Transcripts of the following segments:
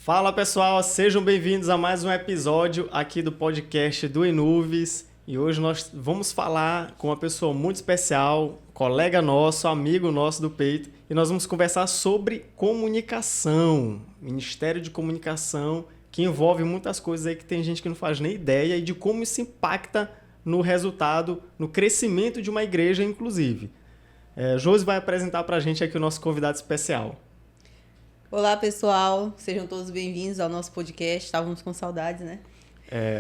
Fala pessoal, sejam bem-vindos a mais um episódio aqui do podcast do Enuves. E hoje nós vamos falar com uma pessoa muito especial, colega nosso, amigo nosso do peito. E nós vamos conversar sobre comunicação, Ministério de Comunicação, que envolve muitas coisas aí que tem gente que não faz nem ideia e de como isso impacta no resultado, no crescimento de uma igreja, inclusive. Josi vai apresentar para a gente aqui o nosso convidado especial. Olá, pessoal. Sejam todos bem-vindos ao nosso podcast. Estávamos com saudades, né?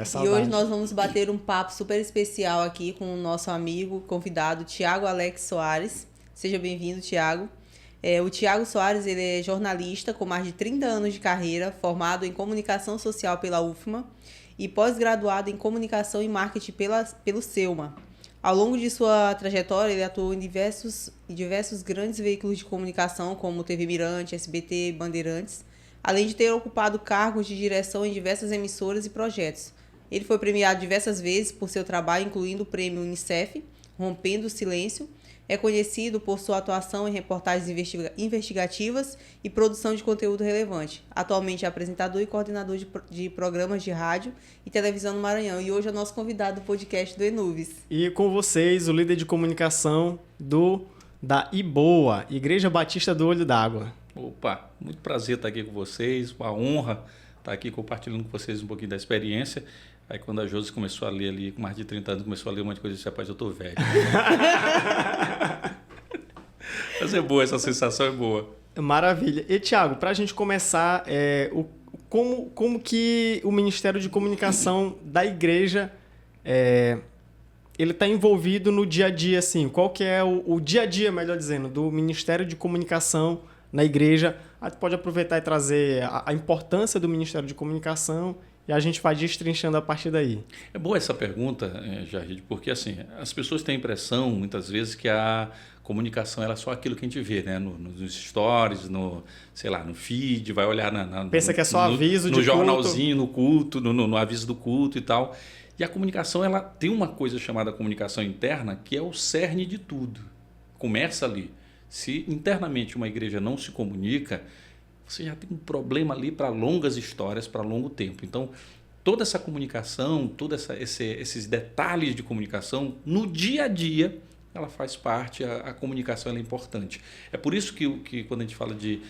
Saudade. E hoje nós vamos bater um papo super especial aqui com o nosso amigo, convidado, Tiago Alex Soares. Seja bem-vindo, Tiago. O Tiago Soares, ele é jornalista com mais de 30 anos de carreira, formado em Comunicação Social pela UFMA e pós-graduado em Comunicação e Marketing pelo SEUMA. Ao longo de sua trajetória, ele atuou em diversos grandes veículos de comunicação, como TV Mirante, SBT, Bandeirantes, além de ter ocupado cargos de direção em diversas emissoras e projetos. Ele foi premiado diversas vezes por seu trabalho, incluindo o prêmio Unicef, Rompendo o Silêncio. É conhecido por sua atuação em reportagens investigativas e produção de conteúdo relevante. Atualmente é apresentador e coordenador de programas de rádio e televisão no Maranhão. E hoje é o nosso convidado do podcast do Enuves. E com vocês, o líder de comunicação da IBOA, Igreja Batista do Olho d'Água. Opa, muito prazer estar aqui com vocês, uma honra estar aqui compartilhando com vocês um pouquinho da experiência. Aí quando a Josi começou a ler ali, com mais de 30 anos, começou a ler um monte de coisa, eu disse, rapaz, eu tô velho. Mas é boa, essa sensação é boa. Maravilha. E, Tiago, para a gente começar, como que o Ministério de Comunicação da igreja, ele está envolvido no dia a dia, assim, qual que é o dia a dia, melhor dizendo, do Ministério de Comunicação na igreja? A gente pode aproveitar e trazer a importância do Ministério de Comunicação e a gente vai destrinchando a partir daí. É boa essa pergunta, Jair, porque assim, as pessoas têm a impressão, muitas vezes, que a comunicação era só aquilo que a gente vê, né? Nos stories, no feed, vai olhar pensa que é só aviso de no jornalzinho, no culto, no aviso do culto e tal. E a comunicação, ela tem uma coisa chamada comunicação interna, que é o cerne de tudo. Começa ali. Se internamente uma igreja não se comunica, você já tem um problema ali para longas histórias, para longo tempo. Então, toda essa comunicação, todos esses detalhes de comunicação, no dia a dia, ela faz parte, a comunicação ela é importante. É por isso que quando a gente fala de,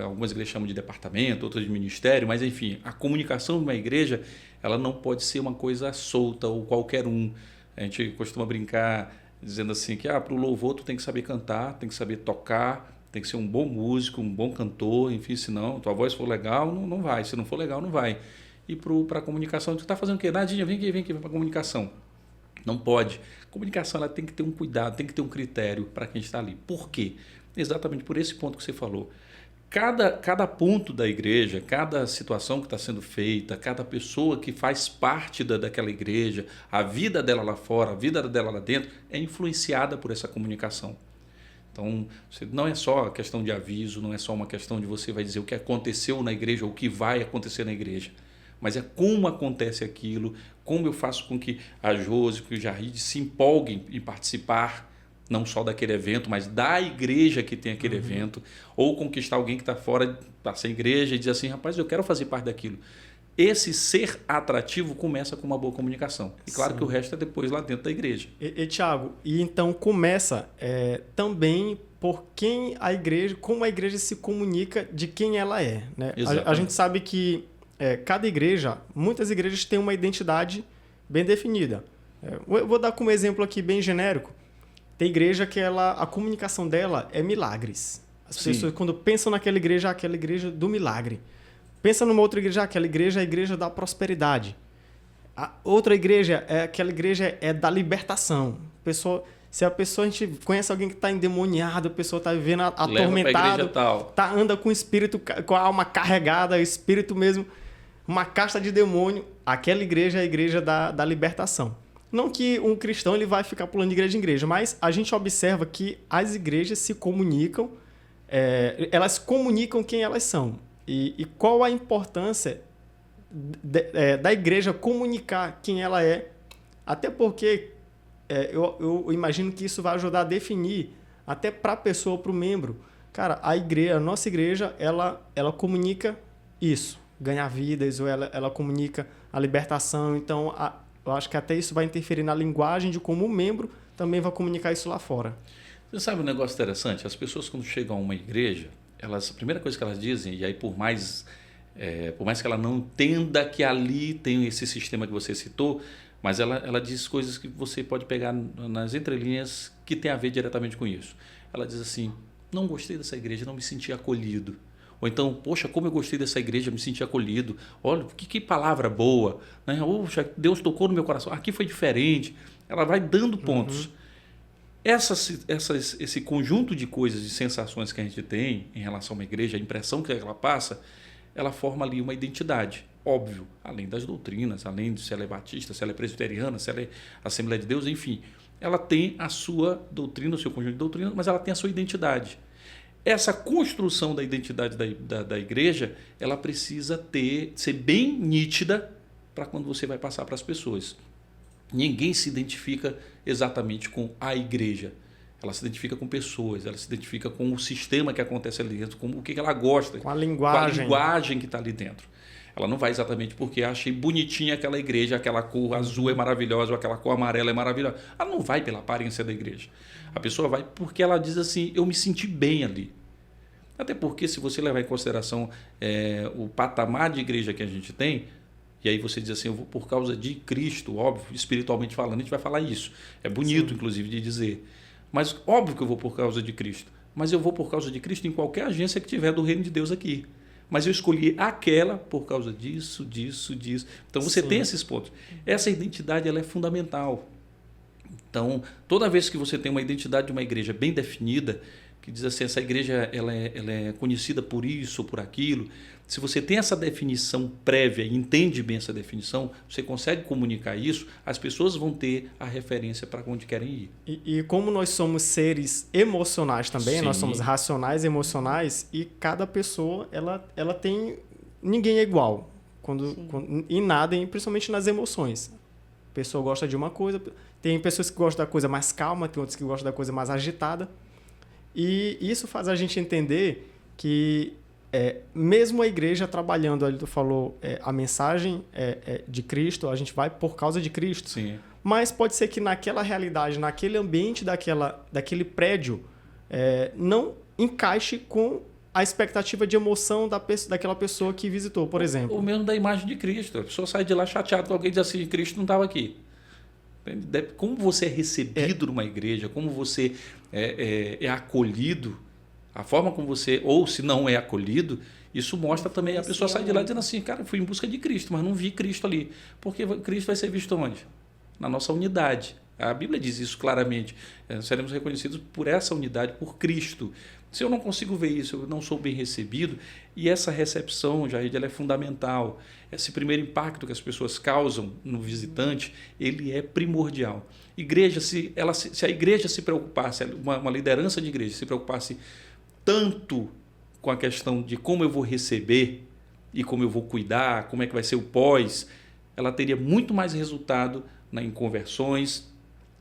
algumas igrejas chamam de departamento, outras de ministério, mas enfim, a comunicação de uma igreja, ela não pode ser uma coisa solta ou qualquer um. A gente costuma brincar dizendo assim que para o louvor tu tem que saber cantar, tem que saber tocar, tem que ser um bom músico, um bom cantor, enfim, se não, tua voz for legal, não vai, se não for legal, não vai. E para a comunicação, tu está fazendo o quê? Nadinha, vem aqui para a comunicação. Não pode. A comunicação ela tem que ter um cuidado, tem que ter um critério para quem está ali. Por quê? Exatamente por esse ponto que você falou. Cada ponto da igreja, cada situação que está sendo feita, cada pessoa que faz parte daquela igreja, a vida dela lá fora, a vida dela lá dentro, é influenciada por essa comunicação. Então, não é só a questão de aviso, não é só uma questão de você vai dizer o que aconteceu na igreja ou o que vai acontecer na igreja, mas é como acontece aquilo, como eu faço com que a Josi, que o Jair se empolguem em participar, não só daquele evento, mas da igreja que tem aquele evento, ou conquistar alguém que está fora, está sem igreja e diz assim, rapaz, eu quero fazer parte daquilo. Esse ser atrativo começa com uma boa comunicação. E claro que o resto é depois lá dentro da igreja. Tiago, e então começa também por quem a igreja, como a igreja se comunica de quem ela é, né? A gente sabe que cada igreja, muitas igrejas têm uma identidade bem definida. Eu vou dar como exemplo aqui bem genérico. Tem igreja que a comunicação dela é milagres. As pessoas quando pensam naquela igreja, aquela igreja do milagre. Pensa numa outra igreja, aquela igreja é a igreja da prosperidade. A outra igreja, aquela igreja é da libertação. Se a gente conhece alguém que está endemoniado, a pessoa está vivendo atormentado, anda com o espírito, com a alma carregada, o espírito mesmo, uma casta de demônio, aquela igreja é a igreja da libertação. Não que um cristão ele vai ficar pulando de igreja em igreja, mas a gente observa que as igrejas se comunicam, elas comunicam quem elas são. E qual a importância da igreja comunicar quem ela é, até porque eu imagino que isso vai ajudar a definir, até para a pessoa, para o membro. Cara, a nossa igreja, ela comunica isso. ganhar vidas, ou ela comunica a libertação. Então, eu acho que até isso vai interferir na linguagem de como o membro também vai comunicar isso lá fora. Você sabe um negócio interessante? As pessoas, quando chegam a uma igreja, a primeira coisa que elas dizem, e aí por mais que ela não entenda que ali tem esse sistema que você citou, mas ela diz coisas que você pode pegar nas entrelinhas que tem a ver diretamente com isso. Ela diz assim, não gostei dessa igreja, não me senti acolhido. Ou então, poxa, como eu gostei dessa igreja, me senti acolhido. Olha, que palavra boa. Né? Poxa, Deus tocou no meu coração. Aqui foi diferente. Ela vai dando pontos. Esse conjunto de coisas, de sensações que a gente tem em relação a uma igreja, a impressão que ela passa, ela forma ali uma identidade. Óbvio, além das doutrinas, além de se ela é batista, se ela é presbiteriana, se ela é Assembleia de Deus, enfim. Ela tem a sua doutrina, o seu conjunto de doutrinas, mas ela tem a sua identidade. Essa construção da identidade da igreja, ela precisa ser bem nítida para quando você vai passar para as pessoas. Ninguém se identifica exatamente com a igreja. Ela se identifica com pessoas, ela se identifica com o sistema que acontece ali dentro, com o que ela gosta, com a linguagem que está ali dentro. Ela não vai exatamente porque achei bonitinha aquela igreja, aquela cor azul é maravilhosa, ou aquela cor amarela é maravilhosa. Ela não vai pela aparência da igreja. A pessoa vai porque ela diz assim, eu me senti bem ali. Até porque, se você levar em consideração o patamar de igreja que a gente tem, e aí você diz assim, eu vou por causa de Cristo, óbvio, espiritualmente falando, a gente vai falar isso. É bonito, inclusive, de dizer. Mas óbvio que eu vou por causa de Cristo. Mas eu vou por causa de Cristo em qualquer agência que tiver do reino de Deus aqui. Mas eu escolhi aquela por causa disso, disso, disso. Então você tem esses pontos. Essa identidade ela é fundamental. Então, toda vez que você tem uma identidade de uma igreja bem definida, que diz assim, essa igreja ela é conhecida por isso, por aquilo. Se você tem essa definição prévia e entende bem essa definição, você consegue comunicar isso, as pessoas vão ter a referência para onde querem ir. E como nós somos seres emocionais também, nós somos racionais e emocionais, e cada pessoa ela tem... Ninguém é igual em nada, e principalmente nas emoções. A pessoa gosta de uma coisa, tem pessoas que gostam da coisa mais calma, tem outras que gostam da coisa mais agitada. E isso faz a gente entender que mesmo a igreja trabalhando, ali tu falou, a mensagem de Cristo, a gente vai por causa de Cristo. Sim. Mas pode ser que naquela realidade, naquele ambiente daquele prédio, não encaixe com a expectativa de emoção daquela pessoa que visitou, por exemplo. Ou mesmo da imagem de Cristo. A pessoa sai de lá chateada com alguém e diz assim, Cristo não estava aqui. Como você é recebido numa igreja, como você é acolhido, a forma como você, ou se não é acolhido, isso mostra também, a pessoa sai de lá dizendo assim, cara, eu fui em busca de Cristo, mas não vi Cristo ali. Porque Cristo vai ser visto onde? Na nossa unidade. A Bíblia diz isso claramente. Seremos reconhecidos por essa unidade, por Cristo. Se eu não consigo ver isso, eu não sou bem recebido, e essa recepção, Jair, ela é fundamental. Esse primeiro impacto que as pessoas causam no visitante, ele é primordial. Igreja, se a igreja se preocupasse, uma liderança de igreja se preocupasse tanto com a questão de como eu vou receber e como eu vou cuidar, como é que vai ser o pós, ela teria muito mais resultado em conversões,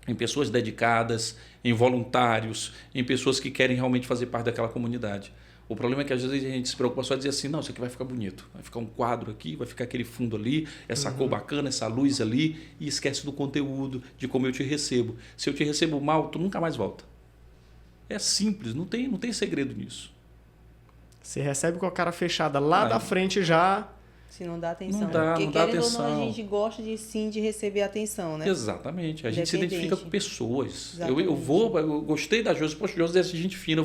em pessoas dedicadas, em voluntários, em pessoas que querem realmente fazer parte daquela comunidade. O problema é que às vezes a gente se preocupa só em dizer assim, não, isso aqui vai ficar bonito, vai ficar um quadro aqui, vai ficar aquele fundo ali, essa cor bacana, essa luz ali, e esquece do conteúdo, de como eu te recebo. Se eu te recebo mal, tu nunca mais volta. É simples, não tem segredo nisso. Você recebe com a cara fechada lá da frente já... Se não dá atenção. Não dá atenção. Ou não, a gente gosta de receber atenção, né? Exatamente. A gente se identifica com pessoas. Eu gostei da Josi. Poxa, Josi é gente fina.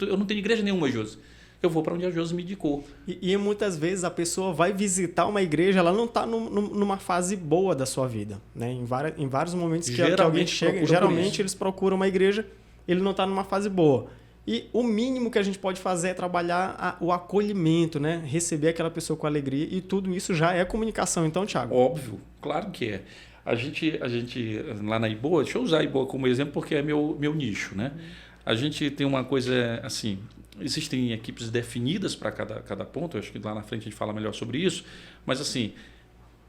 Eu não tenho igreja nenhuma, Josi. Eu vou para onde a Josi me indicou. E muitas vezes a pessoa vai visitar uma igreja, ela não está numa fase boa da sua vida. Né? Em vários momentos que alguém chega, geralmente eles procuram uma igreja, ele não está numa fase boa. E o mínimo que a gente pode fazer é trabalhar o acolhimento, né? Receber aquela pessoa com alegria, e tudo isso já é comunicação, então, Thiago? Óbvio, claro que é. A gente lá na IBOA, deixa eu usar a IBOA como exemplo porque é meu nicho, né? A gente tem uma coisa assim, existem equipes definidas para cada ponto, eu acho que lá na frente a gente fala melhor sobre isso, mas assim,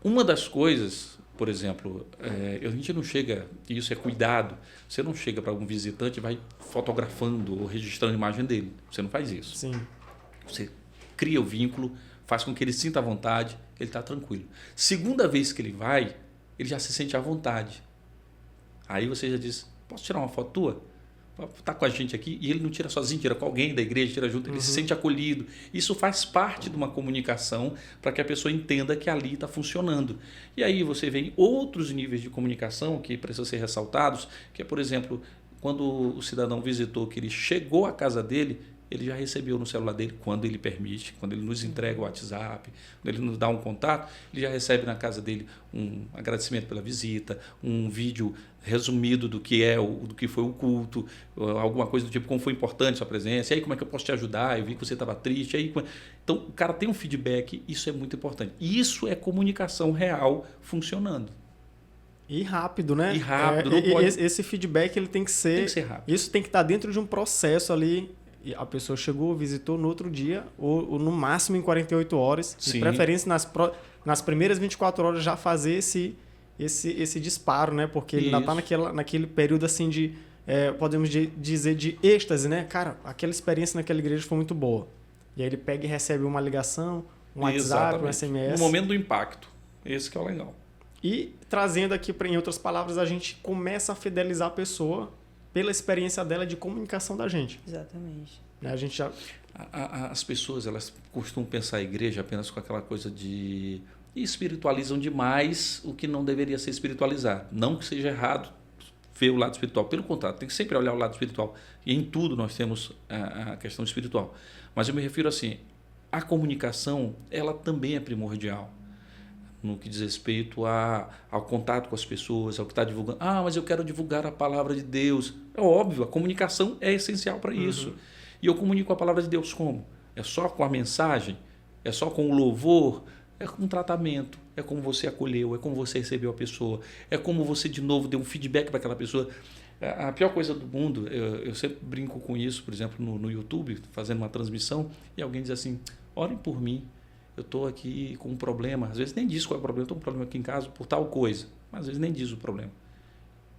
uma das coisas... Por exemplo, a gente não chega, e isso é cuidado, você não chega para algum visitante e vai fotografando ou registrando a imagem dele. Você não faz isso. Sim. Você cria o vínculo, faz com que ele sinta à vontade, ele está tranquilo. Segunda vez que ele vai, ele já se sente à vontade. Aí você já diz, posso tirar uma foto tua? Tá com a gente aqui, e ele não tira sozinho, tira com alguém da igreja, tira junto, ele se sente acolhido. Isso faz parte de uma comunicação para que a pessoa entenda que ali está funcionando. E aí você vê outros níveis de comunicação que precisam ser ressaltados, que é, por exemplo, quando o cidadão visitou, que ele chegou à casa dele, ele já recebeu no celular dele, quando ele permite, quando ele nos entrega o WhatsApp, quando ele nos dá um contato, ele já recebe na casa dele um agradecimento pela visita, um vídeo resumido do que foi o culto, alguma coisa do tipo, como foi importante a sua presença, e aí como é que eu posso te ajudar, eu vi que você estava triste. Aí... Então o cara tem um feedback, isso é muito importante. Isso é comunicação real funcionando. E rápido, né? E rápido. Não pode... Esse feedback ele tem que ser rápido. Isso tem que estar dentro de um processo ali. A pessoa chegou, visitou no outro dia, ou no máximo em 48 horas. De preferência, nas primeiras 24 horas já fazer esse disparo, né? Porque ele ainda está naquele período assim de, podemos dizer, de êxtase, né? Cara, aquela experiência naquela igreja foi muito boa. E aí ele pega e recebe uma ligação, um WhatsApp, um SMS. No momento do impacto. Esse que é o legal. E trazendo aqui, em outras palavras, a gente começa a fidelizar a pessoa pela experiência dela de comunicação da gente. Exatamente. A gente já... As pessoas, elas costumam pensar a igreja apenas com aquela coisa de... E espiritualizam demais o que não deveria ser espiritualizado. Não que seja errado ver o lado espiritual. Pelo contrário, tem que sempre olhar o lado espiritual. E em tudo nós temos a questão espiritual. Mas eu me refiro assim, a comunicação, ela também é primordial. No que diz respeito ao contato com as pessoas, ao que está divulgando. Mas eu quero divulgar a palavra de Deus. É óbvio, a comunicação é essencial para isso. E eu comunico a palavra de Deus como? É só com a mensagem? É só com o louvor? É com o tratamento? É como você acolheu? É como você recebeu a pessoa? É como você, de novo, deu um feedback para aquela pessoa? A pior coisa do mundo, eu sempre brinco com isso, por exemplo, no YouTube, fazendo uma transmissão, e alguém diz assim, orem por mim. Eu estou aqui com um problema, às vezes nem diz qual é o problema, estou com um problema aqui em casa por tal coisa, mas às vezes nem diz o problema.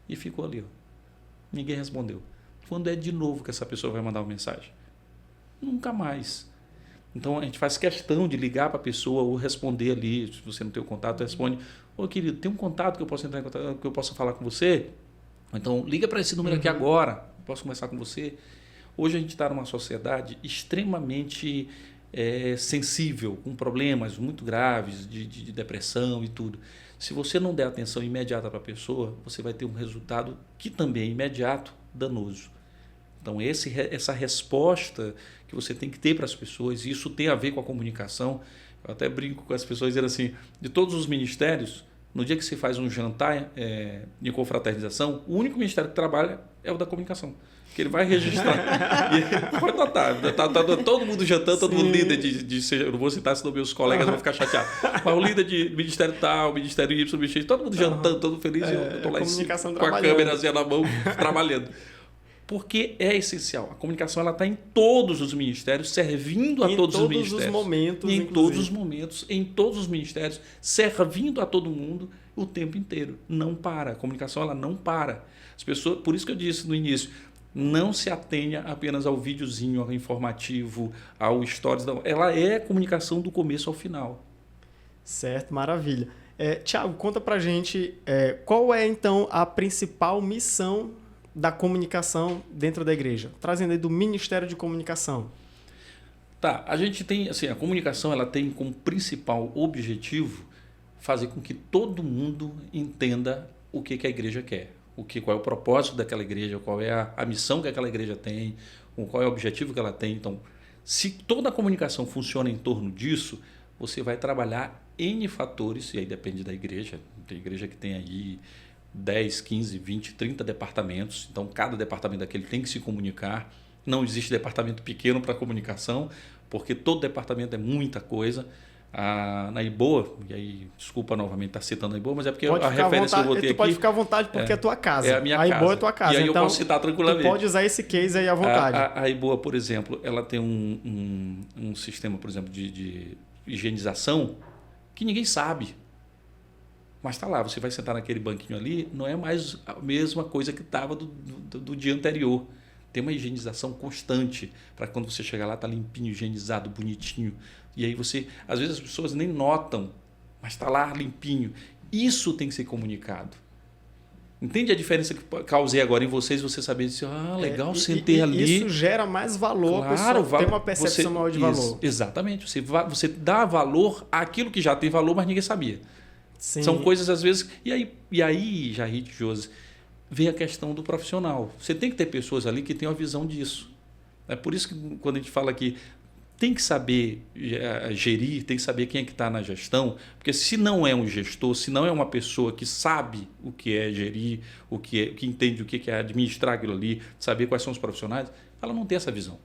E ficou ali, ninguém respondeu. Quando é de novo que essa pessoa vai mandar uma mensagem? Nunca mais. Então a gente faz questão de ligar para a pessoa ou responder ali, se você não tem o contato, responde, querido, tem um contato que eu posso entrar em contato, que eu possa falar com você? Então liga para esse número aqui agora, posso conversar com você? Hoje a gente está numa sociedade extremamente... sensível, com problemas muito graves de depressão e tudo. Se você não der atenção imediata para a pessoa, você vai ter um resultado que também é imediato, danoso. Então, essa resposta que você tem que ter para as pessoas, e isso tem a ver com a comunicação. Eu até brinco com as pessoas dizendo assim, de todos os ministérios, no dia que se faz um jantar de confraternização, o único ministério que trabalha é o da comunicação. Que ele vai registrar. E pode notar, tá todo mundo jantando, todo mundo líder eu não vou citar, senão meus colegas vão ficar chateados. Mas o líder de ministério tal, ministério Y, ministério, todo mundo jantando, todo feliz, e eu estou lá em cima, com a câmerazinha na mão, trabalhando. Porque é essencial. A comunicação ela está em todos os ministérios, servindo a todos os ministérios. Em todos os momentos, em todos os momentos, em todos os ministérios, servindo a todo mundo o tempo inteiro. Não para. A comunicação ela não para. As pessoas, por isso que eu disse no início, não se atenha apenas ao videozinho, ao informativo, ao stories. Não. Ela é comunicação do começo ao final. Certo, maravilha. Tiago, conta pra gente qual é então a principal missão da comunicação dentro da igreja, trazendo aí do Ministério de Comunicação. Tá, a gente tem, assim, a comunicação ela tem como principal objetivo fazer com que todo mundo entenda o que a igreja quer. Qual é o propósito daquela igreja, qual é a missão que aquela igreja tem, qual é o objetivo que ela tem. Então, se toda a comunicação funciona em torno disso, você vai trabalhar N fatores, e aí depende da igreja. Tem igreja que tem aí 10, 15, 20, 30 departamentos, então cada departamento daquele tem que se comunicar. Não existe departamento pequeno para comunicação, porque todo departamento é muita coisa. Na IBOA, e aí, desculpa novamente estar citando a IBOA, mas é porque a referência que eu botei aqui... Pode ficar à vontade porque é a tua casa. É a minha casa. A IBOA é a tua casa. E aí então, eu posso citar tranquilamente. Tu pode usar esse case aí à vontade. A IBOA, por exemplo, ela tem um sistema, por exemplo, de higienização que ninguém sabe. Mas está lá, você vai sentar naquele banquinho ali, não é mais a mesma coisa que estava do dia anterior. Tem uma higienização constante para quando você chegar lá tá limpinho, higienizado, bonitinho. E aí você, às vezes as pessoas nem notam, mas está lá limpinho. Isso tem que ser comunicado. Entende a diferença que causei agora em vocês, você saber disso, legal, sentei ali. Isso gera mais valor, claro, a pessoa tem uma percepção maior de valor. Exatamente, você dá valor àquilo que já tem valor, mas ninguém sabia. Sim. São coisas às vezes... E aí Jair, Josi, vem a questão do profissional. Você tem que ter pessoas ali que tenham a visão disso. É por isso que quando a gente fala que tem que saber gerir, tem que saber quem é que está na gestão, porque se não é um gestor, se não é uma pessoa que sabe o que é gerir, que entende o que é administrar aquilo ali, saber quais são os profissionais, ela não tem essa visão.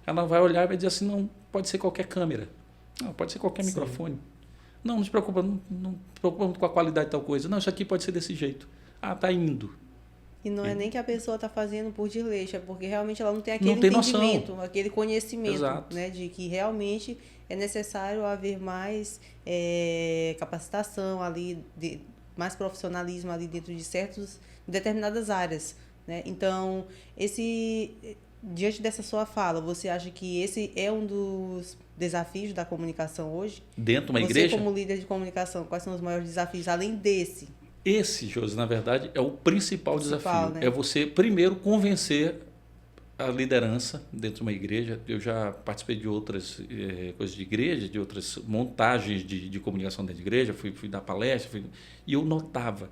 Ela vai olhar e vai dizer assim, não, pode ser qualquer câmera, não, pode ser qualquer microfone. Não se preocupa, não se preocupa muito com a qualidade de tal coisa. Não, isso aqui pode ser desse jeito. Está indo. E não é nem que a pessoa está fazendo por desleixo, é porque realmente ela não tem aquele entendimento, aquele conhecimento, né, de que realmente é necessário haver mais capacitação ali, mais profissionalismo ali dentro de determinadas áreas, né? Então, diante dessa sua fala, você acha que esse é um dos desafios da comunicação hoje? Dentro de uma igreja? Você como líder de comunicação, quais são os maiores desafios, além desse? Esse, Josi, na verdade, é o principal desafio. Né? É você, primeiro, convencer a liderança dentro de uma igreja. Eu já participei de outras coisas de igreja, de outras montagens de comunicação dentro de igreja, fui dar palestra, e eu notava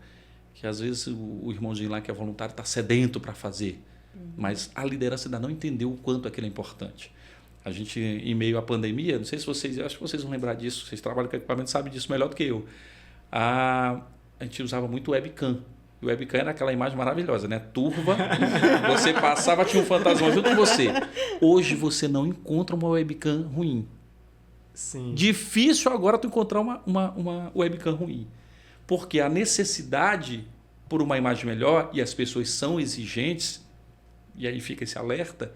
que, às vezes, o irmãozinho lá que é voluntário está sedento para fazer, mas a liderança ainda não entendeu o quanto aquilo é importante. A gente, em meio à pandemia, não sei se vocês, acho que vocês vão lembrar disso, vocês trabalham com equipamento, sabem disso melhor do que eu. A gente usava muito webcam. E o webcam era aquela imagem maravilhosa, né? Turva, você passava, tinha um fantasma junto com você. Hoje você não encontra uma webcam ruim. Sim. Difícil agora tu encontrar uma webcam ruim. Porque a necessidade por uma imagem melhor, e as pessoas são exigentes, e aí fica esse alerta,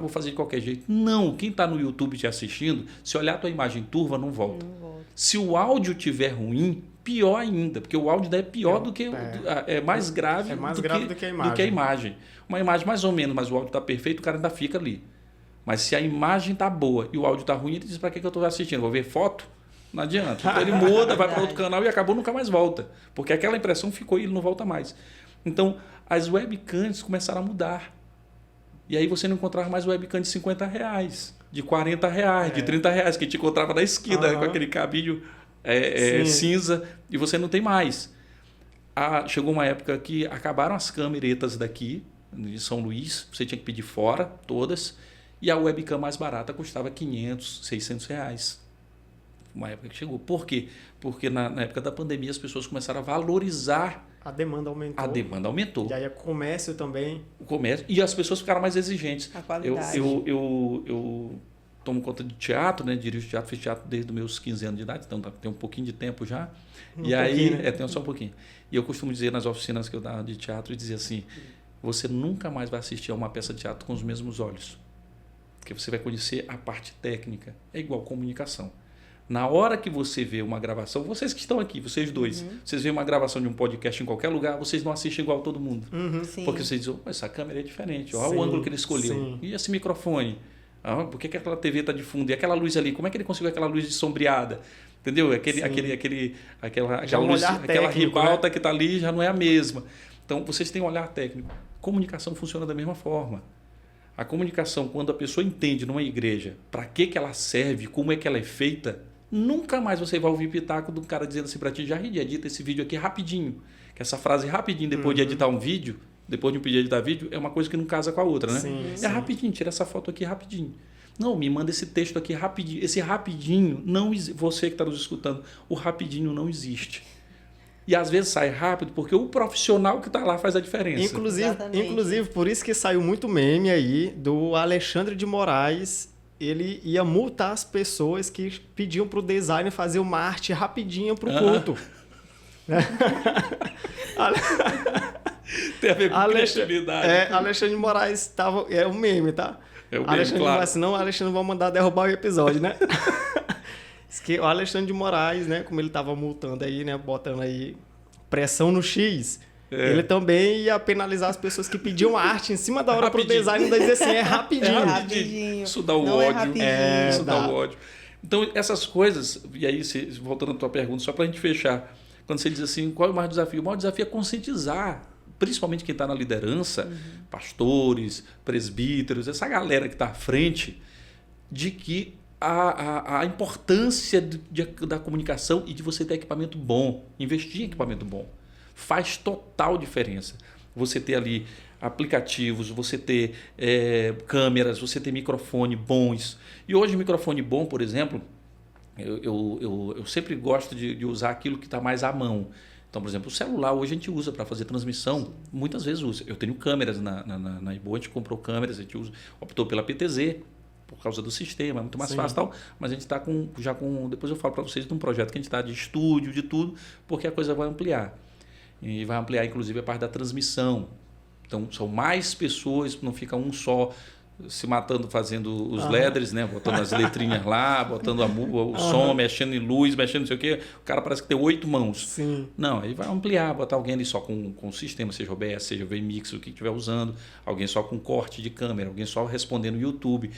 vou fazer de qualquer jeito. Não, quem está no YouTube te assistindo, se olhar a tua imagem turva, não volta. Se o áudio tiver ruim, pior ainda, porque o áudio daí é pior do que... É mais grave, do que a imagem. Uma imagem mais ou menos, mas o áudio está perfeito, o cara ainda fica ali. Mas se a imagem está boa e o áudio está ruim, ele diz, para que eu estou assistindo? Vou ver foto? Não adianta. Então ele muda, vai para outro canal e acabou, nunca mais volta. Porque aquela impressão ficou e ele não volta mais. Então, as webcams começaram a mudar. E aí você não encontrava mais webcam de R$50, de R$40, de R$30, que te encontrava na esquina, com aquele cabinho cinza, e você não tem mais. Chegou uma época que acabaram as câmeretas daqui, de São Luís, você tinha que pedir fora, todas, e a webcam mais barata custava R$500, R$600. Uma época que chegou. Por quê? Porque na época da pandemia as pessoas começaram a valorizar. A demanda aumentou. E aí o comércio também. O comércio. E as pessoas ficaram mais exigentes. A qualidade. Eu tomo conta de teatro, né? Dirijo teatro, fiz teatro desde os meus 15 anos de idade, então tem um pouquinho de tempo já. Tem só um pouquinho. E eu costumo dizer nas oficinas que eu dava de teatro, e dizia assim, você nunca mais vai assistir a uma peça de teatro com os mesmos olhos. Porque você vai conhecer a parte técnica. É igual comunicação. Na hora que você vê uma gravação, vocês que estão aqui, vocês dois, vocês veem uma gravação de um podcast em qualquer lugar, vocês não assistem igual todo mundo. Porque vocês dizem, essa câmera é diferente, olha o ângulo que ele escolheu. Sim. E esse microfone? Por que aquela TV está de fundo? E aquela luz ali? Como é que ele conseguiu aquela luz sombreada? Entendeu? Aquela luz, aquela ribalta, né? Que está ali já não é a mesma. Então, vocês têm um olhar técnico. Comunicação funciona da mesma forma. A comunicação, quando a pessoa entende numa igreja para que ela serve, como é que ela é feita, nunca mais você vai ouvir pitaco do cara dizendo assim para ti, já edita esse vídeo aqui rapidinho. Que essa frase rapidinho, depois de editar um vídeo, depois de um pedir de editar vídeo, é uma coisa que não casa com a outra, né? Sim. Rapidinho, tira essa foto aqui rapidinho. Não, me manda esse texto aqui rapidinho. Esse rapidinho, você que está nos escutando, o rapidinho não existe. E às vezes sai rápido porque o profissional que está lá faz a diferença. Inclusive, por isso que saiu muito meme aí do Alexandre de Moraes. Ele ia multar as pessoas que pediam para o designer fazer uma arte rapidinha para o culto. Tem a ver com criatividade. Alexandre de Moraes é um meme, tá? É o meme, Alexandre claro. Moraes, senão o Alexandre vai mandar derrubar o episódio, né? Que o Alexandre de Moraes, né, como ele estava multando aí, né, botando aí pressão no X, ele também ia penalizar as pessoas que pediam arte em cima da hora para o design, ainda dizer assim, é rapidinho. Isso dá o ódio. Isso dá o ódio. Então, essas coisas, e aí, voltando à tua pergunta, só para a gente fechar, quando você diz assim, qual é o maior desafio? O maior desafio é conscientizar, principalmente quem está na liderança, pastores, presbíteros, essa galera que está à frente, de que a importância da comunicação e de você ter equipamento bom, investir em equipamento bom, faz total diferença. Você ter ali aplicativos, você ter câmeras, você ter microfone bons. E hoje, microfone bom, por exemplo, eu sempre gosto de usar aquilo que está mais à mão. Então, por exemplo, o celular hoje a gente usa para fazer transmissão, muitas vezes usa. Eu tenho câmeras na Iboa, a gente comprou câmeras, a gente optou pela PTZ, por causa do sistema, é muito mais fácil e tal, mas a gente está já com, depois eu falo para vocês de um projeto que a gente está de estúdio, de tudo, porque a coisa vai ampliar. E vai ampliar, inclusive, a parte da transmissão. Então, são mais pessoas, não fica um só se matando, fazendo os leathers, né? Botando as letrinhas lá, botando o som, mexendo em luz, mexendo não sei o quê. O cara parece que tem 8 mãos. Sim. Não, aí vai ampliar, botar alguém ali só com o sistema, seja o OBS, seja o VMix, o que estiver usando, alguém só com corte de câmera, alguém só respondendo no YouTube,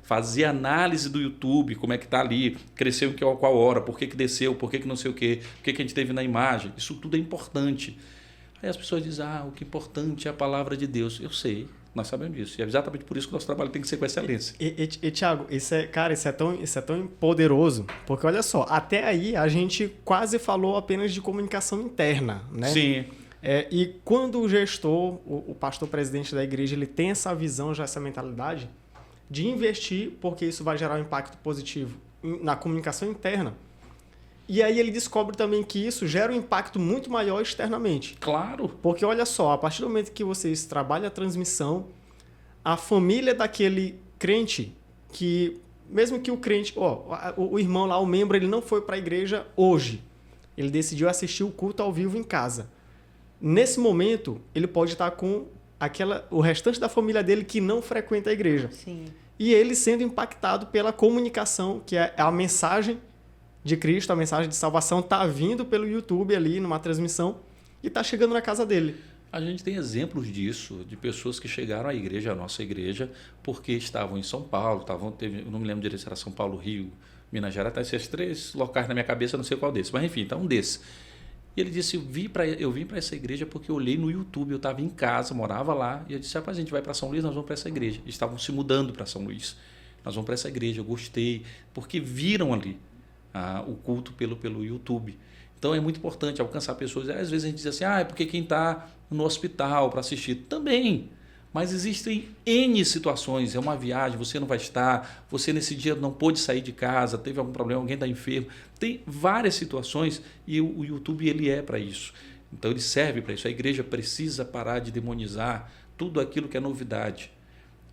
fazer análise do YouTube, como é que está ali, cresceu em qual hora, por que desceu, por que não sei o quê, o que a gente teve na imagem. Isso tudo é importante. Aí as pessoas dizem, o que é importante é a palavra de Deus. Eu sei. Nós sabemos disso. E é exatamente por isso que o nosso trabalho tem que ser com excelência. E Thiago, isso é tão poderoso, porque olha só, até aí a gente quase falou apenas de comunicação interna, né? Sim. E quando o gestor, o pastor presidente da igreja, ele tem essa visão, já essa mentalidade de investir, porque isso vai gerar um impacto positivo na comunicação interna. E aí ele descobre também que isso gera um impacto muito maior externamente. Claro. Porque olha só, a partir do momento que vocês trabalham a transmissão, a família daquele crente, que mesmo que o crente, o irmão lá, o membro, ele não foi para a igreja hoje, ele decidiu assistir o culto ao vivo em casa. Nesse momento, ele pode estar com o restante da família dele que não frequenta a igreja. Sim. E ele sendo impactado pela comunicação, que é a mensagem de Cristo, a mensagem de salvação está vindo pelo YouTube ali, numa transmissão, e está chegando na casa dele. A gente tem exemplos disso, de pessoas que chegaram à igreja, à nossa igreja, porque estavam em São Paulo, eu não me lembro direito se era São Paulo, Rio, Minas Gerais, esses 3 locais na minha cabeça, não sei qual desses, mas enfim, tá um desses. E ele disse, eu vim para essa igreja porque eu olhei no YouTube, eu estava em casa, morava lá, e eu disse, rapaz, a gente vai para São Luís, nós vamos para essa igreja. Eles estavam se mudando para São Luís, nós vamos para essa igreja, eu gostei, porque viram ali o culto pelo YouTube. Então é muito importante alcançar pessoas. Às vezes a gente diz assim, é porque quem está no hospital para assistir. Também, mas existem N situações, é uma viagem, você não vai estar, você nesse dia não pôde sair de casa, teve algum problema, alguém está enfermo. Tem várias situações e o YouTube ele é para isso. Então ele serve para isso. A igreja precisa parar de demonizar tudo aquilo que é novidade.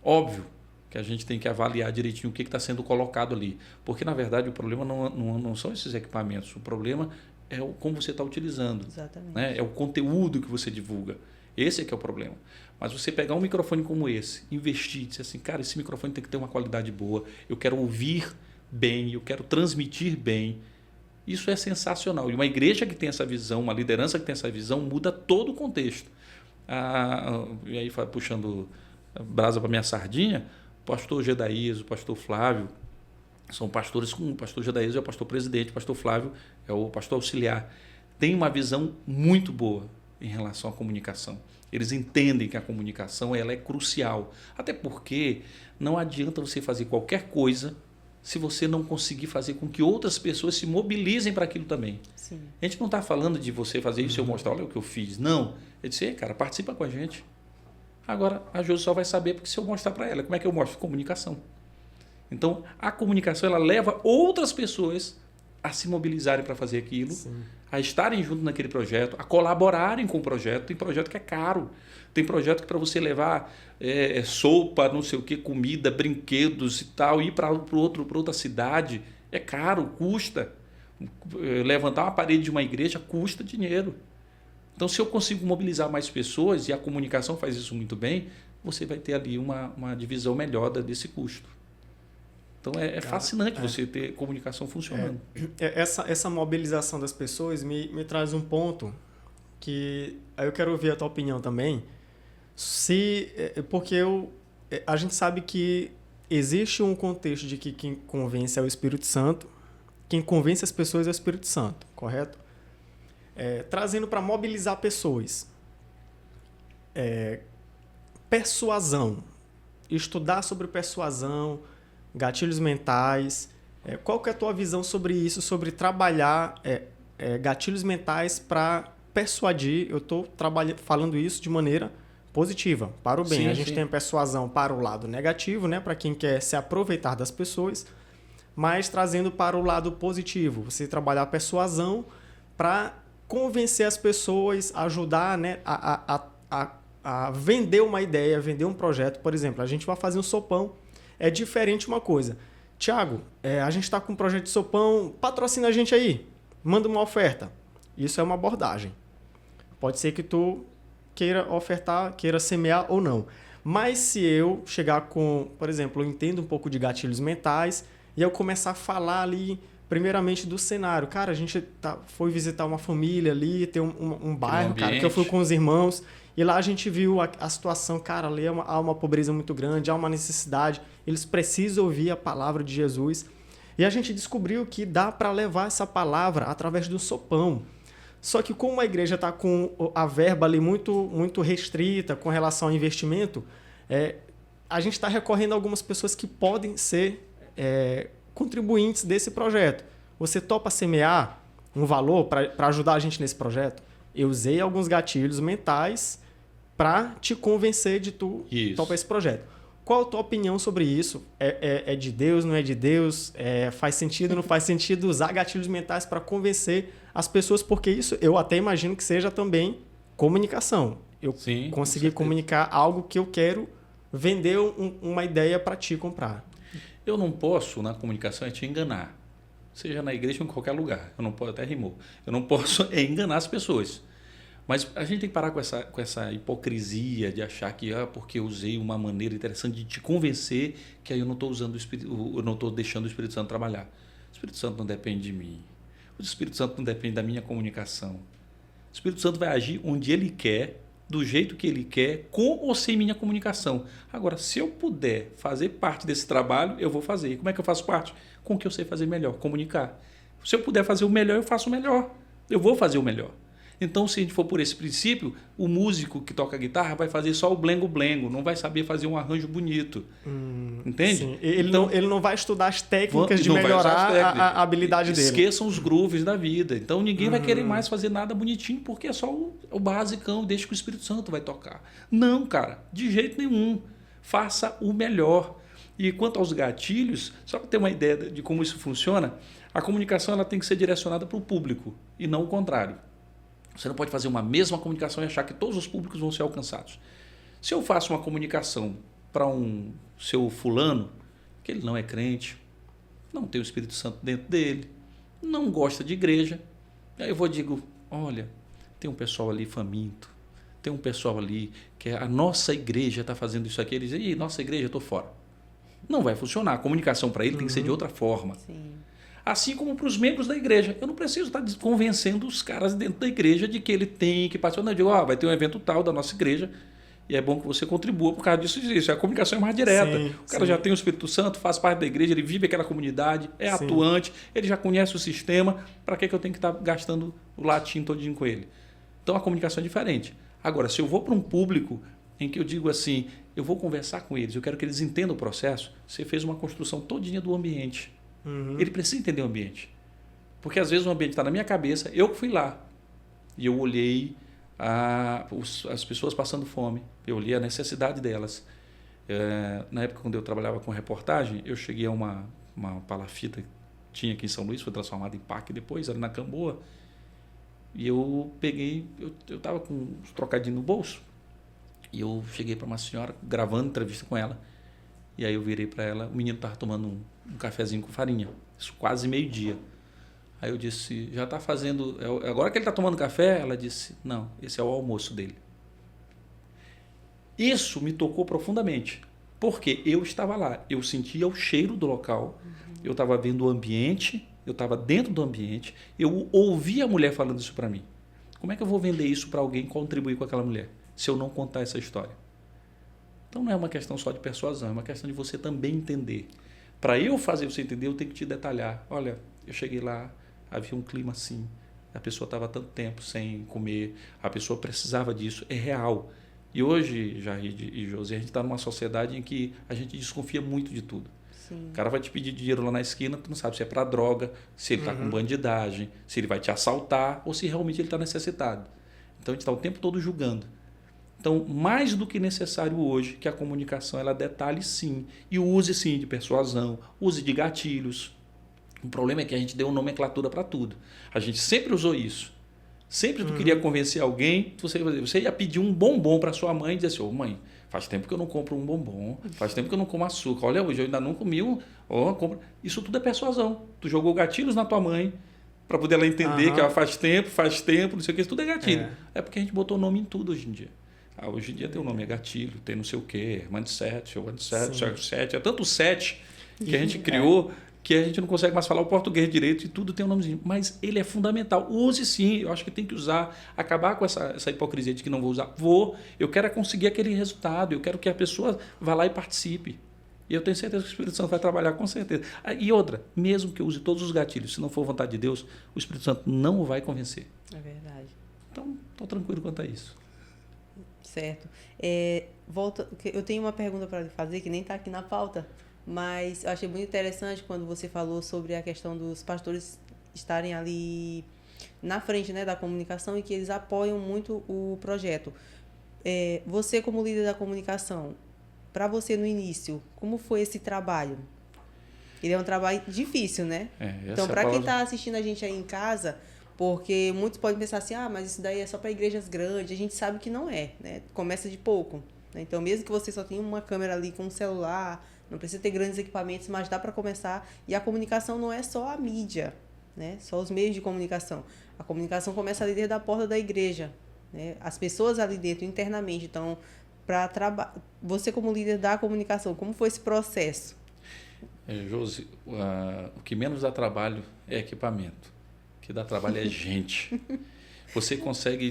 Óbvio que a gente tem que avaliar direitinho o que está sendo colocado ali. Porque, na verdade, o problema não são esses equipamentos. O problema é como você está utilizando. Exatamente. Né? É o conteúdo que você divulga. Esse é que é o problema. Mas você pegar um microfone como esse, investir, dizer assim, cara, esse microfone tem que ter uma qualidade boa, eu quero ouvir bem, eu quero transmitir bem. Isso é sensacional. E uma igreja que tem essa visão, uma liderança que tem essa visão, muda todo o contexto. E aí, puxando brasa para minha sardinha, o pastor Gedaías, o pastor Flávio, são pastores, o pastor Gedaías é o pastor presidente, o pastor Flávio é o pastor auxiliar. Tem uma visão muito boa em relação à comunicação. Eles entendem que a comunicação ela é crucial. Até porque não adianta você fazer qualquer coisa se você não conseguir fazer com que outras pessoas se mobilizem para aquilo também. Sim. A gente não está falando de você fazer isso e eu mostrar, olha o que eu fiz. Não. Eu disse, cara, participa com a gente. Agora, a Josi só vai saber porque se eu mostrar para ela, como é que eu mostro? Comunicação. Então, a comunicação ela leva outras pessoas a se mobilizarem para fazer aquilo, sim, a estarem junto naquele projeto, a colaborarem com o projeto. Tem projeto que é caro. Tem projeto que para você levar sopa, não sei o que, comida, brinquedos e tal, ir para outra cidade, é caro, custa. Levantar uma parede de uma igreja custa dinheiro. Então, se eu consigo mobilizar mais pessoas, e a comunicação faz isso muito bem, você vai ter ali uma divisão melhor desse custo. Então, é fascinante você ter comunicação funcionando. Essa mobilização das pessoas me traz um ponto que aí eu quero ouvir a tua opinião também, porque a gente sabe que existe um contexto de que quem convence é o Espírito Santo, quem convence as pessoas é o Espírito Santo, correto? Trazendo para mobilizar pessoas. Persuasão. Estudar sobre persuasão, gatilhos mentais. Qual que é a tua visão sobre isso, sobre trabalhar gatilhos mentais para persuadir? Eu estou falando isso de maneira positiva, para o bem. Sim, a gente tem a persuasão para o lado negativo, né, para quem quer se aproveitar das pessoas, mas trazendo para o lado positivo. Você trabalhar a persuasão para convencer as pessoas, ajudar, né, a vender uma ideia, vender um projeto. Por exemplo, a gente vai fazer um sopão. É diferente uma coisa. Tiago, a gente está com um projeto de sopão, patrocina a gente aí, manda uma oferta. Isso é uma abordagem. Pode ser que tu queira ofertar, queira semear ou não. Mas se eu chegar com, por exemplo, eu entendo um pouco de gatilhos mentais e eu começar a falar ali, primeiramente do cenário. Cara, a gente foi visitar uma família ali, tem um bairro, cara, que eu fui com os irmãos e lá a gente viu a situação, cara, ali há uma pobreza muito grande, há uma necessidade, eles precisam ouvir a palavra de Jesus. E a gente descobriu que dá para levar essa palavra através do sopão. Só que como a igreja está com a verba ali muito, muito restrita com relação ao investimento, a gente está recorrendo a algumas pessoas que podem ser contribuintes desse projeto. Você topa semear um valor para ajudar a gente nesse projeto? Eu usei alguns gatilhos mentais para te convencer de tu topar esse projeto. Qual a tua opinião sobre isso? É de Deus, não é de Deus? Faz sentido, não faz sentido usar gatilhos mentais para convencer as pessoas? Porque isso eu até imagino que seja também comunicação. Eu conseguir comunicar algo que eu quero vender uma ideia para ti comprar. Eu não posso, na comunicação, te enganar. Seja na igreja ou em qualquer lugar. Eu não posso, até rimou. Eu não posso enganar as pessoas. Mas a gente tem que parar com essa hipocrisia de achar que porque eu usei uma maneira interessante de te convencer que aí eu não estou usando eu não estou deixando o Espírito Santo trabalhar. O Espírito Santo não depende de mim. O Espírito Santo não depende da minha comunicação. O Espírito Santo vai agir onde ele quer, do jeito que ele quer, com ou sem minha comunicação. Agora, se eu puder fazer parte desse trabalho, eu vou fazer. Como é que eu faço parte? Com o que eu sei fazer melhor, comunicar. Se eu puder fazer o melhor, eu faço o melhor. Eu vou fazer o melhor. Então, se a gente for por esse princípio, o músico que toca guitarra vai fazer só o blengo-blengo, não vai saber fazer um arranjo bonito. Entende? Sim. Ele não vai estudar as técnicas de melhorar a habilidade dele. Esqueçam os grooves da vida. Então, ninguém vai querer mais fazer nada bonitinho, porque é só o basicão, deixa que o Espírito Santo vai tocar. Não, cara, de jeito nenhum. Faça o melhor. E quanto aos gatilhos, só para ter uma ideia de como isso funciona, a comunicação ela tem que ser direcionada para o público e não o contrário. Você não pode fazer uma mesma comunicação e achar que todos os públicos vão ser alcançados. Se eu faço uma comunicação para um seu fulano, que ele não é crente, não tem o Espírito Santo dentro dele, não gosta de igreja, aí eu digo, olha, tem um pessoal ali faminto, tem um pessoal ali que a nossa igreja está fazendo isso aqui, ele diz, nossa igreja, eu estou fora. Não vai funcionar, a comunicação para ele tem que ser de outra forma. Sim. Assim como para os membros da igreja. Eu não preciso estar convencendo os caras dentro da igreja de que ele tem que participar. Não, eu digo, vai ter um evento tal da nossa igreja e é bom que você contribua por causa disso e disso. A comunicação é mais direta. O cara já tem o Espírito Santo, faz parte da igreja, ele vive aquela comunidade, é atuante, ele já conhece o sistema. Para que eu tenho que estar gastando o latim todinho com ele? Então a comunicação é diferente. Agora, se eu vou para um público em que eu digo assim, eu vou conversar com eles, eu quero que eles entendam o processo, você fez uma construção todinha do ambiente. Ele precisa entender o ambiente. Porque às vezes o ambiente está na minha cabeça, eu que fui lá. E eu olhei as pessoas passando fome, eu olhei a necessidade delas. Na época, quando eu trabalhava com reportagem, eu cheguei a uma palafita que tinha aqui em São Luís, foi transformada em parque depois, ali na Camboa. E eu peguei, eu estava com os trocadinhos no bolso, e eu cheguei para uma senhora, gravando entrevista com ela. E aí eu virei para ela, o menino estava tomando um cafezinho com farinha, isso quase meio-dia. Aí eu disse, já está fazendo... Agora que ele está tomando café? Ela disse, não, esse é o almoço dele. Isso me tocou profundamente, porque eu estava lá, eu sentia o cheiro do local, eu estava vendo o ambiente, eu estava dentro do ambiente, eu ouvi a mulher falando isso para mim. Como é que eu vou vender isso para alguém contribuir com aquela mulher, se eu não contar essa história? Então, não é uma questão só de persuasão, é uma questão de você também entender. Para eu fazer você entender, eu tenho que te detalhar. Olha, eu cheguei lá, havia um clima assim, a pessoa estava há tanto tempo sem comer, a pessoa precisava disso, é real. E hoje, Jair e José, a gente está numa sociedade em que a gente desconfia muito de tudo. Sim. O cara vai te pedir dinheiro lá na esquina, tu não sabe se é para droga, se ele está com bandidagem, se ele vai te assaltar ou se realmente ele está necessitado. Então, a gente está o tempo todo julgando. Então, mais do que necessário hoje que a comunicação ela detalhe sim, e use sim de persuasão, use de gatilhos. O problema é que a gente deu nomenclatura para tudo. A gente sempre usou isso. Sempre tu queria convencer alguém, você ia pedir um bombom para sua mãe e dizer assim, mãe, faz tempo que eu não compro um bombom, faz tempo que eu não como açúcar, olha, hoje eu ainda não comi compro. Isso tudo é persuasão. Tu jogou gatilhos na tua mãe para poder ela entender que ela faz tempo, não sei o que, isso tudo é gatilho. É porque a gente botou nome em tudo hoje em dia. Hoje em dia tem o nome é gatilho, tem não sei o quê, mindset, set, é tanto set que a gente criou que a gente não consegue mais falar o português direito e tudo tem um nomezinho. Mas ele é fundamental. Use sim, eu acho que tem que usar, acabar com essa hipocrisia de que não vou usar. Eu quero conseguir aquele resultado, eu quero que a pessoa vá lá e participe. E eu tenho certeza que o Espírito Santo vai trabalhar, com certeza. E outra, mesmo que eu use todos os gatilhos, se não for vontade de Deus, o Espírito Santo não o vai convencer. É verdade. Então, estou tranquilo quanto a isso. Certo. Eu tenho uma pergunta para lhe fazer, que nem está aqui na pauta, mas eu achei muito interessante quando você falou sobre a questão dos pastores estarem ali na frente, né, da comunicação e que eles apoiam muito o projeto. Você, como líder da comunicação, para você no início, como foi esse trabalho? Ele é um trabalho difícil, né? Então, para quem está assistindo a gente aí em casa, porque muitos podem pensar assim, mas isso daí é só para igrejas grandes. A gente sabe que não é, né? Começa de pouco. Né? Então, mesmo que você só tenha uma câmera ali com um celular, não precisa ter grandes equipamentos, mas dá para começar. E a comunicação não é só a mídia, né? Só os meios de comunicação. A comunicação começa ali dentro da porta da igreja, né? As pessoas ali dentro, internamente. Então, você como líder da comunicação, como foi esse processo? Josi, o que menos dá trabalho é equipamento. O que dá trabalho é gente.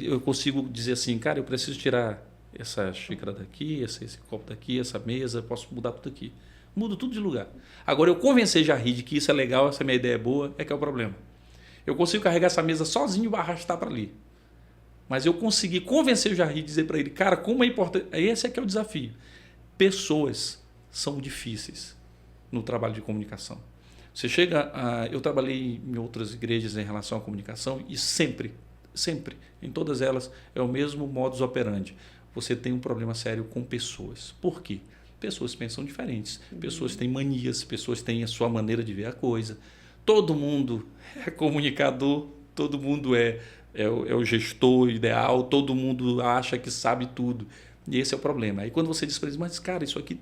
Eu consigo dizer assim, cara, eu preciso tirar essa xícara daqui, esse copo daqui, essa mesa, posso mudar tudo aqui. Mudo tudo de lugar. Agora, eu convencer Jair de que isso é legal, essa minha ideia é boa, é que é o problema. Eu consigo carregar essa mesa sozinho e arrastar para ali. Mas eu consegui convencer o Jair e dizer para ele, cara, como é importante... Esse é que é o desafio. Pessoas são difíceis no trabalho de comunicação. Você eu trabalhei em outras igrejas em relação à comunicação e sempre, em todas elas, é o mesmo modus operandi. Você tem um problema sério com pessoas. Por quê? Pessoas pensam diferentes, pessoas têm manias, pessoas têm a sua maneira de ver a coisa. Todo mundo é comunicador, todo mundo é o gestor ideal, todo mundo acha que sabe tudo. E esse é o problema. Aí quando você diz para eles, mas cara, isso aqui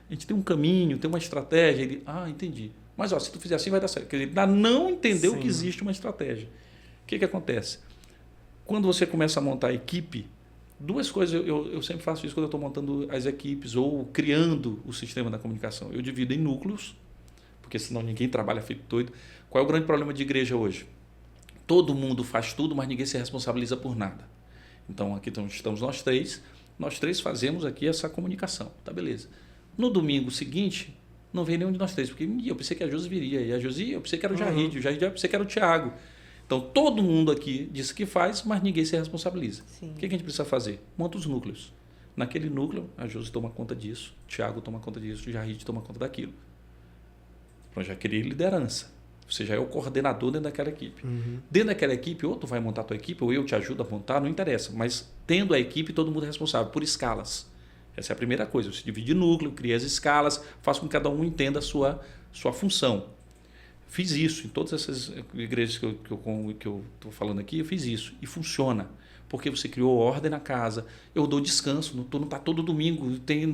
a gente tem um caminho, tem uma estratégia. Ele, entendi. Mas se tu fizer assim vai dar certo. Quer dizer, ele não entendeu que existe uma estratégia. O que acontece? Quando você começa a montar a equipe, duas coisas, eu sempre faço isso quando eu estou montando as equipes ou criando o sistema da comunicação. Eu divido em núcleos, porque senão ninguém trabalha feito doido. Qual é o grande problema de igreja hoje? Todo mundo faz tudo, mas ninguém se responsabiliza por nada. Então, aqui estamos nós três fazemos aqui essa comunicação, tá beleza. No domingo seguinte, não veio nenhum de nós três, porque eu pensei que a Josi viria, e a Josi eu pensei que era o Jair, o Jair eu pensei que era o Tiago. Então, todo mundo aqui disse que faz, mas ninguém se responsabiliza. Sim. O que a gente precisa fazer? Monta os núcleos. Naquele núcleo, a Josi toma conta disso, o Tiago toma conta disso, o Jair toma conta daquilo. Então, já queria liderança. Você já é o coordenador dentro daquela equipe. Dentro daquela equipe, ou tu vai montar a tua equipe, ou eu te ajudo a montar, não interessa. Mas tendo a equipe, todo mundo é responsável por escalas. Essa é a primeira coisa. Você divide núcleo, cria as escalas, faz com que cada um entenda a sua função. Fiz isso em todas essas igrejas que eu estou falando aqui, eu fiz isso. E funciona. Porque você criou ordem na casa. Eu dou descanso, não está todo domingo. Tem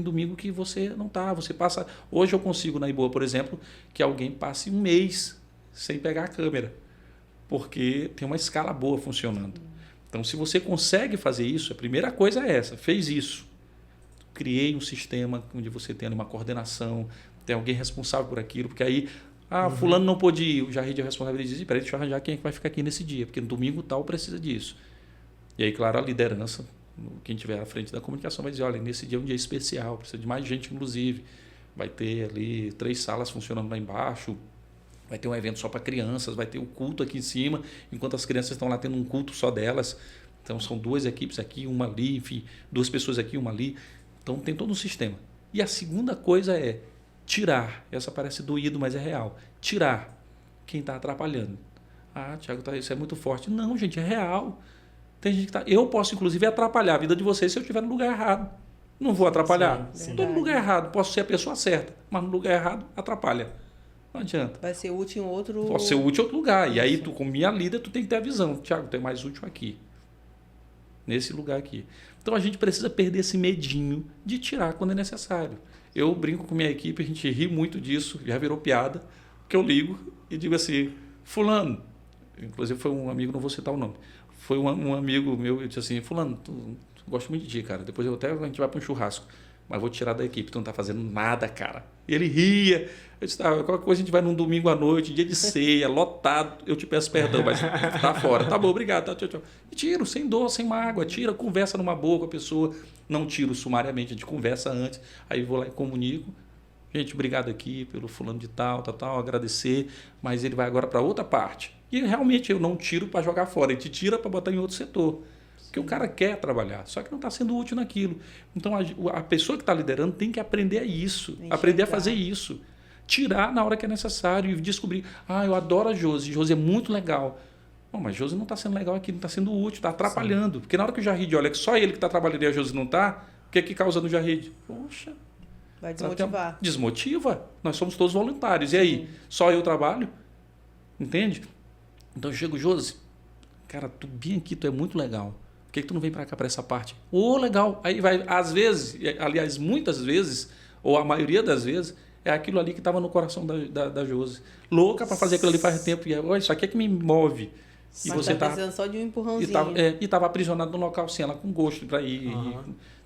domingo que você não está. Você passa. Hoje eu consigo, na Iboa, por exemplo, que alguém passe um mês sem pegar a câmera. Porque tem uma escala boa funcionando. Então, se você consegue fazer isso, a primeira coisa é essa. Fez isso. Criei um sistema onde você tem uma coordenação, tem alguém responsável por aquilo, porque aí Fulano não pôde ir. O Jarrid é responsável e diz, peraí, deixa eu arranjar quem é que vai ficar aqui nesse dia, porque no domingo tal precisa disso. E aí, claro, a liderança, quem estiver à frente da comunicação vai dizer, olha, nesse dia é um dia especial, precisa de mais gente, inclusive. Vai ter ali 3 salas funcionando lá embaixo, vai ter um evento só para crianças, vai ter o culto aqui em cima, enquanto as crianças estão lá tendo um culto só delas. Então, são 2 equipes aqui, uma ali, enfim, 2 pessoas aqui, uma ali. Então, tem todo um sistema. E a segunda coisa é tirar. Essa parece doído, mas é real. Tirar quem está atrapalhando. Tiago, isso é muito forte. Não, gente, é real. Tem gente que tá... Eu posso, inclusive, atrapalhar a vida de vocês se eu estiver no lugar errado. Não vou atrapalhar. Estou no lugar errado. Posso ser a pessoa certa, mas no lugar errado, atrapalha. Não adianta. Vai ser útil em outro... Pode ser útil em outro lugar. E aí, tu, como minha líder, tu tem que ter a visão. Tiago, tu é mais útil aqui. Nesse lugar aqui. Então, a gente precisa perder esse medinho de tirar quando é necessário. Eu brinco com minha equipe, a gente ri muito disso, já virou piada, que eu ligo e digo assim, fulano, inclusive foi um amigo, não vou citar o nome, foi um amigo meu, eu disse assim, fulano, tu gosto muito de ti, cara, depois a gente vai para um churrasco, mas vou tirar da equipe, tu não tá fazendo nada, cara. E ele ria, eu disse, qualquer coisa a gente vai num domingo à noite, dia de ceia, lotado, eu te peço perdão, mas tá fora. Tá bom, obrigado, tá, tchau, tchau. E tiro, sem dor, sem mágoa, tira, conversa numa boa com a pessoa, não tiro sumariamente, a gente conversa antes, aí vou lá e comunico. Gente, obrigado aqui pelo fulano de tal, agradecer, mas ele vai agora para outra parte. E realmente eu não tiro para jogar fora, ele te tira para botar em outro setor. Porque o cara quer trabalhar, só que não está sendo útil naquilo. Então, a pessoa que está liderando tem que aprender a isso, aprender a fazer isso. Tirar na hora que é necessário e descobrir, eu adoro a Josi é muito legal. Bom, mas Josi não está sendo legal aqui, não está sendo útil, está atrapalhando. Sim. Porque na hora que o Jarrid olha que só ele que está trabalhando e a Josi não está, o que é que causa no Jarrid? Poxa. Vai desmotivar. Desmotiva. Nós somos todos voluntários. E aí, só eu trabalho? Entende? Então eu chego, Josi, cara, tu bem aqui, tu é muito legal. Por que tu não vem para cá, para essa parte? Legal. Aí vai, às vezes, aliás, muitas vezes, ou a maioria das vezes, é aquilo ali que estava no coração da Josi. Louca para fazer aquilo ali faz tempo. E isso aqui é que me move. E você está precisando só de um empurrãozinho. E estava aprisionado no local, sim, ela com gosto para ir.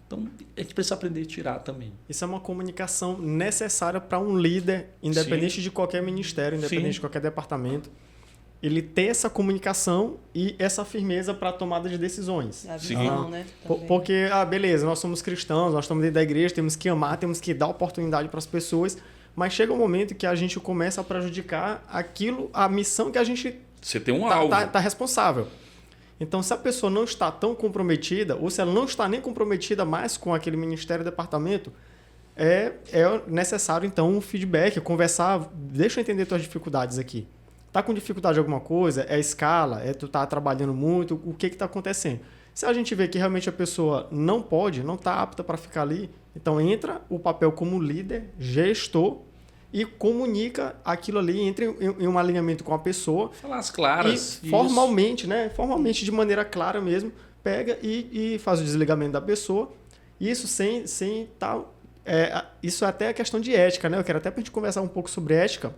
Então, a gente precisa aprender a tirar também. Isso é uma comunicação necessária para um líder, independente de qualquer ministério, independente de qualquer departamento. Ele ter essa comunicação e essa firmeza para a tomada de decisões. A visão, né? Porque, beleza, nós somos cristãos, nós estamos dentro da igreja, temos que amar, temos que dar oportunidade para as pessoas, mas chega um momento que a gente começa a prejudicar aquilo, a missão que a gente Você tem um alvo. Tá responsável. Então, se a pessoa não está tão comprometida, ou se ela não está nem comprometida mais com aquele ministério, departamento, é necessário, então, um feedback, conversar, deixa eu entender tuas dificuldades aqui. Tá com dificuldade em alguma coisa? É escala? Tu tá trabalhando muito? O que está acontecendo? Se a gente vê que realmente a pessoa não pode, não está apta para ficar ali, então entra o papel como líder, gestor, e comunica aquilo ali, entra em um alinhamento com a pessoa. Falar as claras. E formalmente, né? Formalmente, de maneira clara mesmo, pega e faz o desligamento da pessoa. Isso sem tal. Isso é até a questão de ética, né? Eu quero até para a gente conversar um pouco sobre ética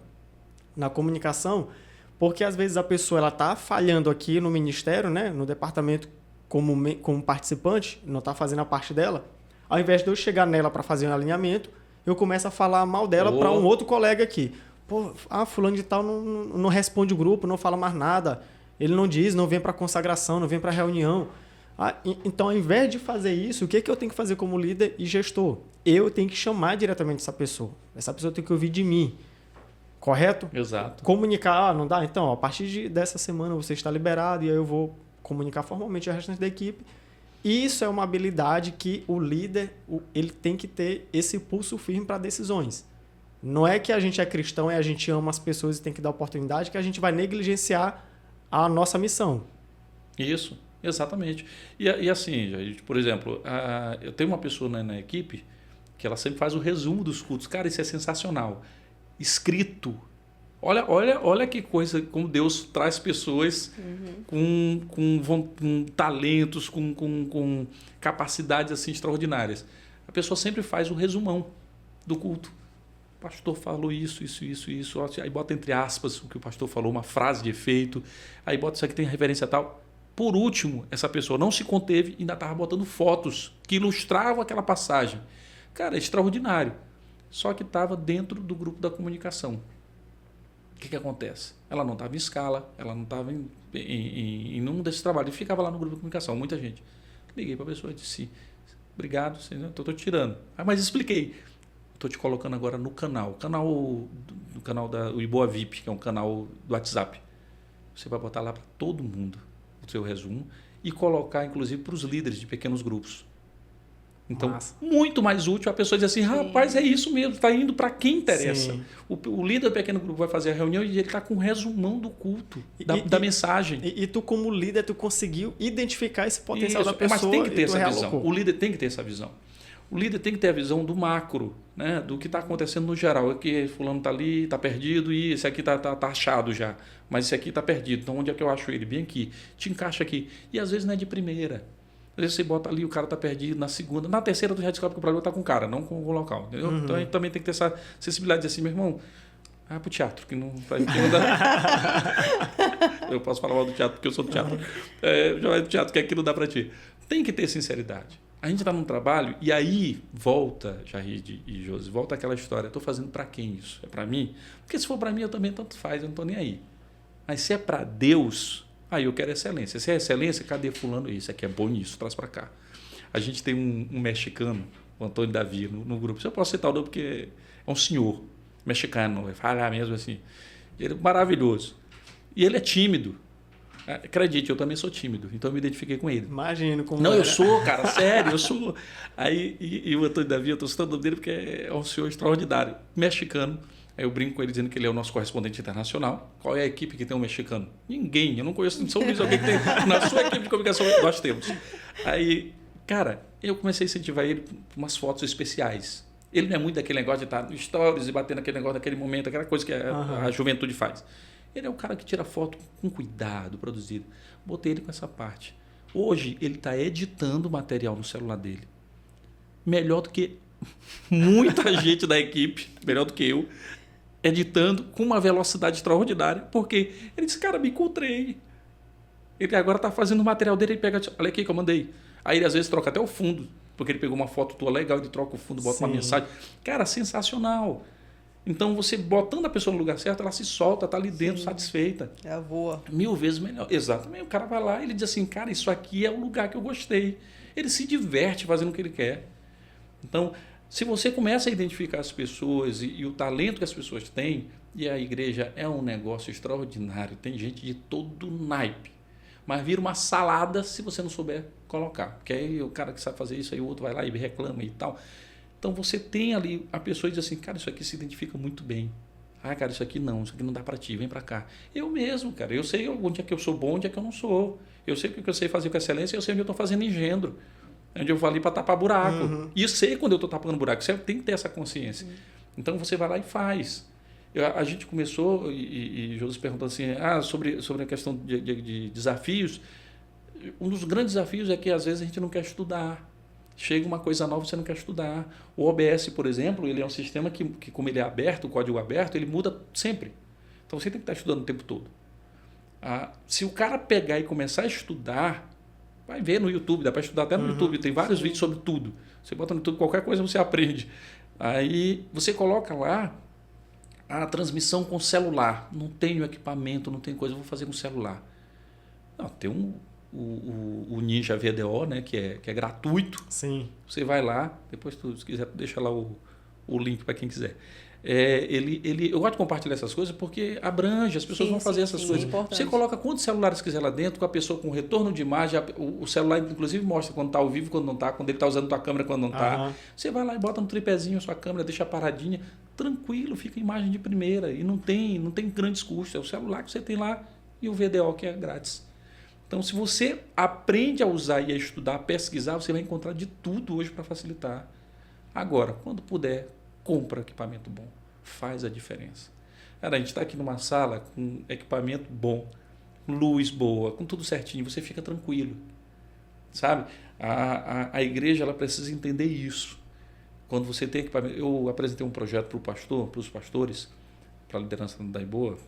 na comunicação, porque às vezes a pessoa ela está falhando aqui no ministério, né? No departamento como participante, não está fazendo a parte dela. Ao invés de eu chegar nela para fazer um alinhamento, eu começo a falar mal dela para um outro colega aqui. Fulano de tal não responde o grupo, não fala mais nada. Ele não diz, não vem para consagração, não vem para reunião. Então, ao invés de fazer isso, o que eu tenho que fazer como líder e gestor? Eu tenho que chamar diretamente essa pessoa. Essa pessoa tem que ouvir de mim. Correto? Exato. Comunicar, não dá? Então, a partir dessa semana você está liberado e aí eu vou comunicar formalmente ao restante da equipe. Isso é uma habilidade que o líder ele tem que ter esse pulso firme para decisões. Não é que a gente é cristão e a gente ama as pessoas e tem que dar oportunidade, que a gente vai negligenciar a nossa missão. Isso, exatamente. E assim, por exemplo, eu tenho uma pessoa na equipe que ela sempre faz o resumo dos cultos. Cara, isso é sensacional. Escrito. Olha que coisa, como Deus traz pessoas com talentos, com capacidades assim extraordinárias. A pessoa sempre faz o resumão do culto. O pastor falou isso. Aí bota entre aspas o que o pastor falou, uma frase de efeito. Aí bota isso aqui, tem referência tal. Por último, essa pessoa não se conteve e ainda estava botando fotos que ilustravam aquela passagem. Cara, é extraordinário. Só que estava dentro do grupo da comunicação. que acontece? Ela não estava em escala, ela não estava em nenhum desses trabalhos. E ficava lá no grupo de comunicação, muita gente. Liguei para a pessoa e disse, obrigado, estou tirando. Mas expliquei. Estou te colocando agora no canal. Do canal da Iboa VIP, que é um canal do WhatsApp. Você vai botar lá para todo mundo o seu resumo e colocar, inclusive, para os líderes de pequenos grupos. Então, muito mais útil a pessoa dizer assim, rapaz, é isso mesmo, está indo para quem interessa. O líder do pequeno grupo vai fazer a reunião e ele está com um resumão do culto, da mensagem. E tu, como líder, tu conseguiu identificar esse potencial da pessoa. Mas tem que ter essa visão. O líder tem que ter essa visão. O líder tem que ter a visão do macro, né? Do que está acontecendo no geral. Aqui, fulano está ali, está perdido, e esse aqui está achado já. Mas esse aqui está perdido. Então, onde é que eu acho ele? Bem aqui. Te encaixa aqui. E às vezes não é de primeira. Às vezes você bota ali, o cara está perdido, na segunda. Na terceira, tu já descobre que o problema está com o cara, não com o local. Entendeu? Uhum. Então, a gente também tem que ter essa sensibilidade de dizer assim, meu irmão, para o teatro, que não faz. Eu posso falar mal do teatro, porque eu sou do teatro. Já vai do teatro, que aqui não dá para ti. Tem que ter sinceridade. A gente está num trabalho e aí volta, Jair e Josi, volta aquela história. Estou fazendo para quem isso? É para mim? Porque se for para mim, eu também tanto faz, eu não estou nem aí. Mas se é para Deus, aí eu quero excelência. Se é excelência, cadê fulano? Isso aqui é bom nisso, traz para cá. A gente tem um mexicano, o Antônio Davi, no grupo. Eu posso citar o nome porque é um senhor mexicano, vai falar mesmo assim. Ele é maravilhoso. E ele é tímido. Acredite, eu também sou tímido, então eu me identifiquei com ele. Imagino como Não, eu sou, cara, sério, eu sou. Aí, e o Antônio Davi, eu estou citando o nome dele porque é um senhor extraordinário, mexicano. Aí eu brinco com ele dizendo que ele é o nosso correspondente internacional. Qual é a equipe que tem um mexicano? Ninguém, eu não conheço em São Luís alguém que tem. Na sua equipe de comunicação nós temos. Aí, cara, eu comecei a incentivar ele com umas fotos especiais. Ele não é muito daquele negócio de estar no stories e bater naquele negócio daquele momento, aquela coisa que a juventude faz. Ele é o cara que tira foto com cuidado, produzido. Botei ele com essa parte. Hoje, ele está editando o material no celular dele. Melhor do que muita gente da equipe, melhor do que eu, editando com uma velocidade extraordinária, porque ele disse, cara, me encontrei. Ele agora está fazendo o material dele, ele pega, olha aqui que eu mandei. Aí ele às vezes troca até o fundo, porque ele pegou uma foto tua legal, ele troca o fundo, bota uma mensagem. Cara, sensacional. Então, você botando a pessoa no lugar certo, ela se solta, está ali dentro, satisfeita. Ela voa. 1000 vezes melhor. Exatamente. O cara vai lá e ele diz assim, cara, isso aqui é o lugar que eu gostei. Ele se diverte fazendo o que ele quer. Então, se você começa a identificar as pessoas e o talento que as pessoas têm, e a igreja é um negócio extraordinário, tem gente de todo naipe, mas vira uma salada se você não souber colocar. Porque aí o cara que sabe fazer isso, aí o outro vai lá e reclama e tal. Então, você tem ali a pessoa e diz assim, cara, isso aqui se identifica muito bem. Ah, cara, isso aqui não dá para ti, vem para cá. Eu mesmo, cara, eu sei onde é que eu sou bom, onde é que eu não sou. Eu sei o que eu sei fazer com excelência, eu sei onde eu estou fazendo engendro. Onde eu vou ali para tapar buraco. Uhum. E eu sei quando eu estou tapando buraco, você tem que ter essa consciência. Uhum. Então, você vai lá e faz. A gente começou, e José perguntou assim, sobre a questão de desafios. Um dos grandes desafios é que, às vezes, a gente não quer estudar. Chega uma coisa nova, você não quer estudar. O OBS, por exemplo, ele é um sistema que como ele é aberto, o código aberto, ele muda sempre. Então, você tem que estar estudando o tempo todo. Se o cara pegar e começar a estudar, vai ver no YouTube, dá para estudar até no YouTube, tem vários vídeos sobre tudo. Você bota no YouTube, qualquer coisa você aprende. Aí, você coloca lá a transmissão com celular. Não tenho equipamento, não tem coisa, eu vou fazer com celular. Não, tem o Ninja VDO, né, que é gratuito. Sim. Você vai lá, depois se quiser, deixa lá o link para quem quiser. Eu gosto de compartilhar essas coisas porque abrange, as pessoas vão fazer essas coisas. Você coloca quantos celulares quiser lá dentro, com a pessoa com retorno de imagem, o celular inclusive mostra quando está ao vivo, quando não está, quando ele está usando a tua câmera, quando não está. Você vai lá e bota no tripézinho a sua câmera, deixa paradinha, tranquilo, fica a imagem de primeira e não tem grandes custos. É o celular que você tem lá e o VDO que é grátis. Então, se você aprende a usar e a estudar, a pesquisar, você vai encontrar de tudo hoje para facilitar. Agora, quando puder, compra equipamento bom. Faz a diferença. Cara, a gente está aqui numa sala com equipamento bom, com luz boa, com tudo certinho, você fica tranquilo. Sabe? A igreja ela precisa entender isso. Quando você tem equipamento... Eu apresentei um projeto para os pastores, para a liderança da Iboa,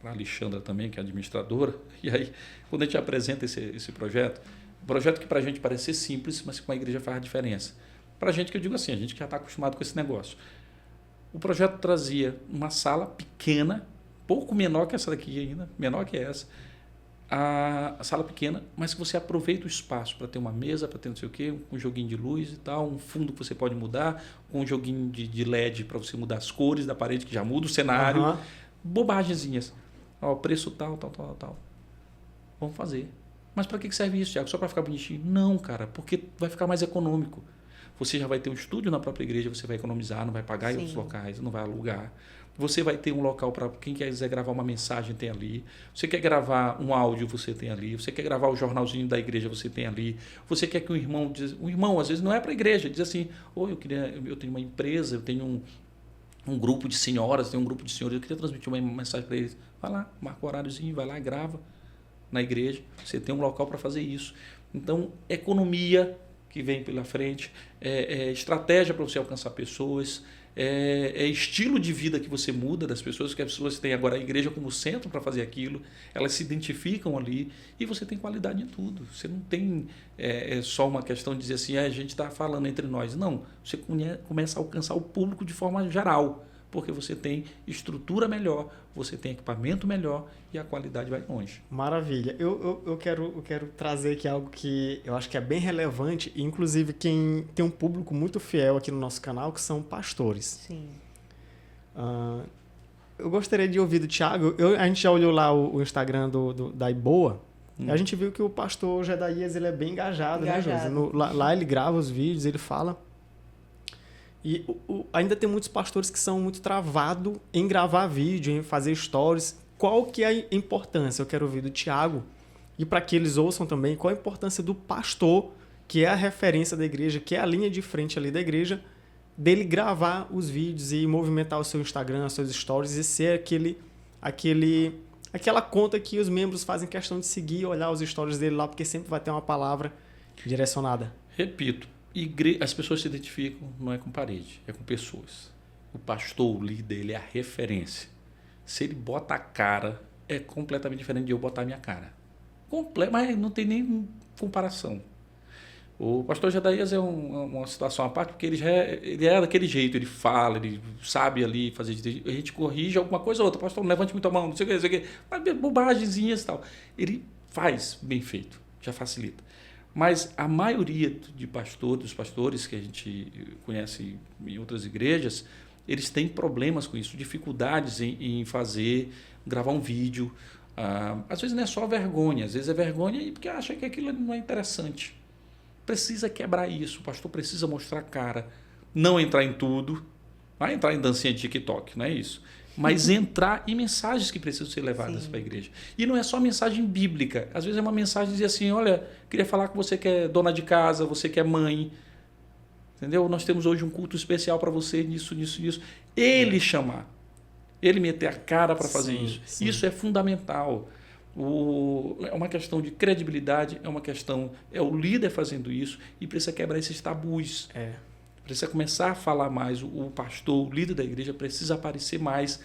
para a Alexandra também, que é administradora, e aí, quando a gente apresenta esse projeto, um projeto que para a gente parece ser simples, mas que com a igreja faz a diferença. Para a gente, que eu digo assim, a gente que já está acostumado com esse negócio. O projeto trazia uma sala pequena pouco menor que essa daqui ainda, menor que essa. A sala pequena, mas que você aproveita o espaço para ter uma mesa, para ter não sei o quê, um joguinho de luz e tal, um fundo que você pode mudar, um joguinho de LED para você mudar as cores da parede, que já muda o cenário. Bobagenzinhas. Ó, preço tal. Vamos fazer. Mas para que serve isso, Thiago? Só para ficar bonitinho? Não, cara, porque vai ficar mais econômico. Você já vai ter um estúdio na própria igreja, você vai economizar, não vai pagar em outros locais, não vai alugar. Você vai ter um local para quem quiser gravar uma mensagem, tem ali. Você quer gravar um áudio, você tem ali. Você quer gravar o jornalzinho da igreja, você tem ali. Você quer que um irmão às vezes não é para a igreja, diz assim, eu tenho uma empresa, eu tenho um grupo de senhoras, tenho um grupo de senhores, eu queria transmitir uma mensagem para eles. Vai lá, marca o horáriozinho, vai lá e grava na igreja. Você tem um local para fazer isso. Então, economia que vem pela frente, estratégia para você alcançar pessoas, estilo de vida que você muda das pessoas, que as pessoas têm agora a igreja como centro para fazer aquilo, elas se identificam ali e você tem qualidade em tudo. Você não tem só uma questão de dizer assim, a gente está falando entre nós. Não, você começa a alcançar o público de forma geral, porque você tem estrutura melhor, você tem equipamento melhor e a qualidade vai longe. Maravilha. Eu quero trazer aqui algo que eu acho que é bem relevante, inclusive quem tem um público muito fiel aqui no nosso canal, que são pastores. Sim. Eu gostaria de ouvir do Thiago. A gente já olhou lá o Instagram da Iboa, e a gente viu que o pastor Gedaías, ele é bem engajado. Né, José? Lá ele grava os vídeos, ele fala. E ainda tem muitos pastores que são muito travados em gravar vídeo, em fazer stories. Qual que é a importância? Eu quero ouvir do Thiago. E para que eles ouçam também, qual a importância do pastor, que é a referência da igreja, que é a linha de frente ali da igreja, dele gravar os vídeos e movimentar o seu Instagram, os seus stories e ser aquela conta que os membros fazem questão de seguir, olhar os stories dele lá, porque sempre vai ter uma palavra direcionada. Repito. As pessoas se identificam, não é com parede, é com pessoas. O pastor, o líder, ele é a referência. Se ele bota a cara, é completamente diferente de eu botar a minha cara. Mas não tem nem comparação. O pastor Gedaías é uma situação à parte, porque ele é daquele jeito, ele fala, ele sabe ali fazer. A gente corrige alguma coisa ou outra. Pastor, não levante muito a mão, não sei o que, mas bobagenzinhas e tal. Ele faz bem feito, já facilita. Mas a maioria dos pastores que a gente conhece em outras igrejas, eles têm problemas com isso, dificuldades em gravar um vídeo. Às vezes não é só vergonha, às vezes é vergonha porque acha que aquilo não é interessante. Precisa quebrar isso, o pastor precisa mostrar a cara, não entrar em tudo, vai entrar em dancinha de TikTok, não é isso? Mas entrar em mensagens que precisam ser levadas para a igreja. E não é só mensagem bíblica. Às vezes é uma mensagem de dizer assim, olha, queria falar com você que é dona de casa, você que é mãe. Entendeu? Nós temos hoje um culto especial para você, nisso. Ele chamar. Ele meter a cara para fazer isso. Sim. Isso é fundamental. É uma questão de credibilidade, é o líder fazendo isso e precisa quebrar esses tabus. Precisa começar a falar mais, o pastor, o líder da igreja precisa aparecer mais,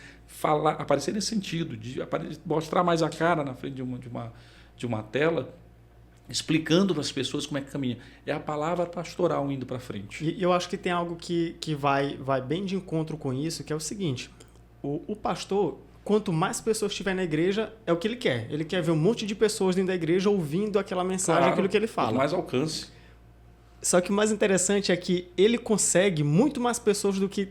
aparecer nesse sentido, de mostrar mais a cara na frente de uma tela, explicando para as pessoas como é que caminha. É a palavra pastoral indo para frente. E eu acho que tem algo que vai bem de encontro com isso, que é o seguinte, o pastor, quanto mais pessoas estiver na igreja, é o que ele quer. Ele quer ver um monte de pessoas dentro da igreja ouvindo aquela mensagem, aquilo que ele fala. Mais alcance. Só que o mais interessante é que ele consegue muito mais pessoas do que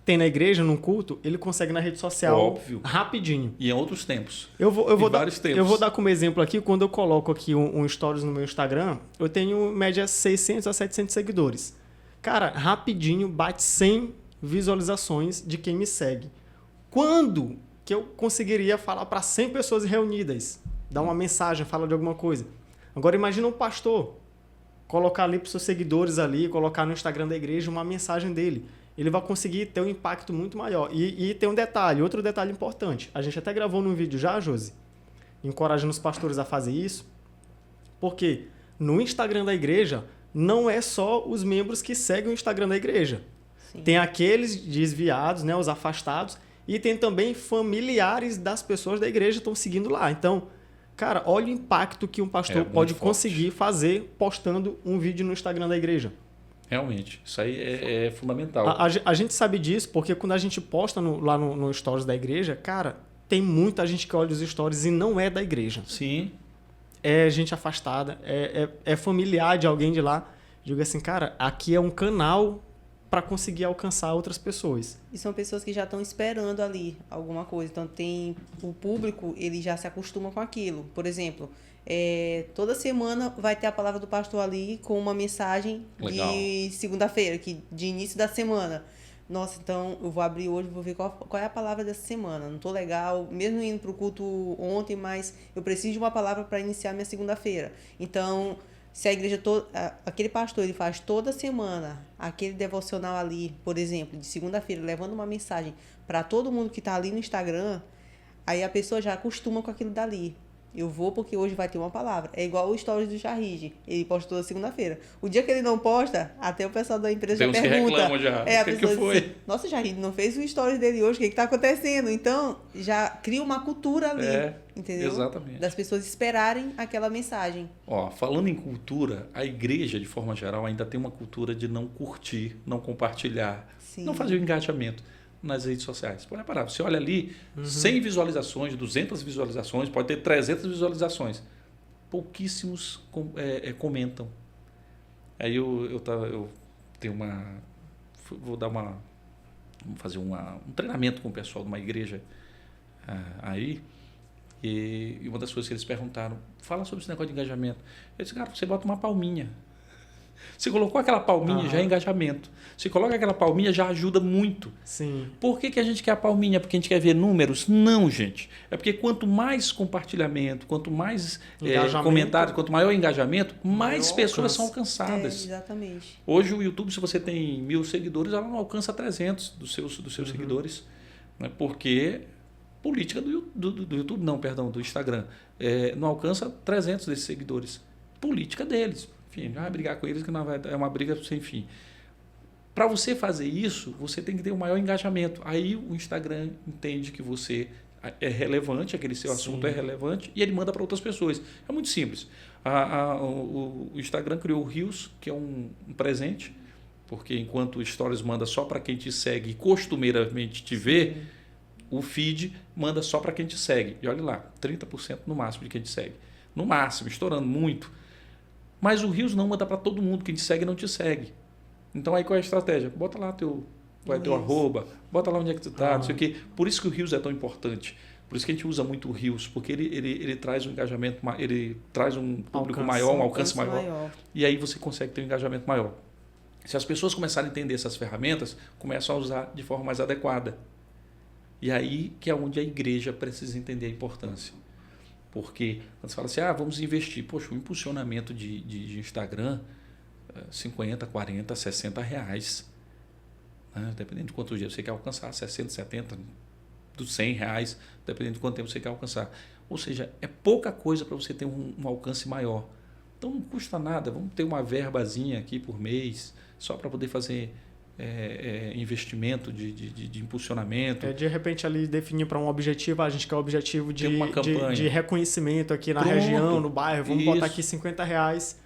tem na igreja, num culto, ele consegue na rede social. Óbvio. Rapidinho. E em outros tempos. Eu vou dar como exemplo aqui, quando eu coloco aqui um stories no meu Instagram, eu tenho em média 600 a 700 seguidores. Cara, rapidinho bate 100 visualizações de quem me segue. Quando que eu conseguiria falar para 100 pessoas reunidas? Dar uma mensagem, falar de alguma coisa. Agora imagina um pastor colocar ali para os seus seguidores ali, colocar no Instagram da igreja uma mensagem dele. Ele vai conseguir ter um impacto muito maior. E tem um detalhe, outro detalhe importante. A gente até gravou num vídeo já, Josi, encorajando os pastores a fazer isso, porque no Instagram da igreja não é só os membros que seguem o Instagram da igreja. Sim. Tem aqueles desviados, né, os afastados, e tem também familiares das pessoas da igreja que estão seguindo lá. Então, cara, olha o impacto que um pastor pode conseguir fazer postando um vídeo no Instagram da igreja. Realmente, isso aí é fundamental. A gente sabe disso porque quando a gente posta lá no Stories da igreja, cara, tem muita gente que olha os stories e não é da igreja. Sim. É gente afastada, é familiar de alguém de lá. Digo assim, cara, aqui é um canal para conseguir alcançar outras pessoas. E são pessoas que já estão esperando ali alguma coisa. Então, o público, ele já se acostuma com aquilo. Por exemplo, toda semana vai ter a palavra do pastor ali com uma mensagem de segunda-feira, de início da semana. Nossa, então eu vou abrir hoje, vou ver qual é a palavra dessa semana. Não tô legal, mesmo indo pro culto ontem, mas eu preciso de uma palavra para iniciar minha segunda-feira. Então, se a igreja aquele pastor, ele faz toda semana aquele devocional ali, por exemplo, de segunda-feira, levando uma mensagem para todo mundo que está ali no Instagram, aí a pessoa já acostuma com aquilo dali. Eu vou porque hoje vai ter uma palavra. É igual o stories do Jarrige. Ele posta toda segunda-feira. O dia que ele não posta, até o pessoal da empresa já pergunta. Reclamam já. A pessoa que foi? Diz, nossa, Jarrige não fez o stories dele hoje. O que está acontecendo? Então, já cria uma cultura ali. Entendeu? Exatamente. Das pessoas esperarem aquela mensagem. Falando em cultura, a igreja, de forma geral, ainda tem uma cultura de não curtir, não compartilhar, não fazer o engajamento nas redes sociais. Pode reparar, você olha ali, 100 visualizações, 200 visualizações, pode ter 300 visualizações. Pouquíssimos comentam. Aí eu tenho vou fazer um treinamento com o pessoal de uma igreja aí, e uma das coisas que eles perguntaram, fala sobre esse negócio de engajamento. Eu disse, cara, você bota uma palminha. Você colocou aquela palminha, já é engajamento. Você coloca aquela palminha, já ajuda muito. Sim. Por que a gente quer a palminha? Porque a gente quer ver números? Não, gente. É porque quanto mais compartilhamento, quanto mais comentário, quanto maior engajamento, mais pessoas são alcançadas. Exatamente. Hoje o YouTube, se você tem 1000 seguidores, ela não alcança 300 dos seus seguidores. Né? Porque política do YouTube, não, perdão, do Instagram, não alcança 300 desses seguidores. Política deles. Enfim, não vai brigar com eles, que não é uma briga sem fim. Para você fazer isso, você tem que ter um maior engajamento. Aí o Instagram entende que você é relevante, aquele seu assunto é relevante, e ele manda para outras pessoas. É muito simples. O Instagram criou o Reels, que é um presente, porque enquanto o Stories manda só para quem te segue e costumeiramente te vê, o feed manda só para quem te segue. E olha lá, 30% no máximo de quem te segue. No máximo, estourando muito. Mas o Reels não manda para todo mundo, quem te segue não te segue. Então aí qual é a estratégia? Bota lá teu arroba, bota lá onde é que tu tá, não sei o quê. Por isso que o Reels é tão importante. Por isso que a gente usa muito o Reels, porque ele traz um engajamento, ele traz um público maior, um alcance maior. E aí você consegue ter um engajamento maior. Se as pessoas começarem a entender essas ferramentas, começam a usar de forma mais adequada. E aí que é onde a igreja precisa entender a importância. Porque quando você fala assim, vamos investir, poxa, o impulsionamento de Instagram, 50, 40, 60 reais. Né? Dependendo de quantos dias você quer alcançar, 60, 70, dos 100 reais, dependendo de quanto tempo você quer alcançar. Ou seja, é pouca coisa para você ter um alcance maior. Então não custa nada, vamos ter uma verbazinha aqui por mês, só para poder fazer investimento de impulsionamento. De repente ali definir para um objetivo, a gente quer o objetivo de reconhecimento aqui na região, no bairro, vamos botar aqui 50 reais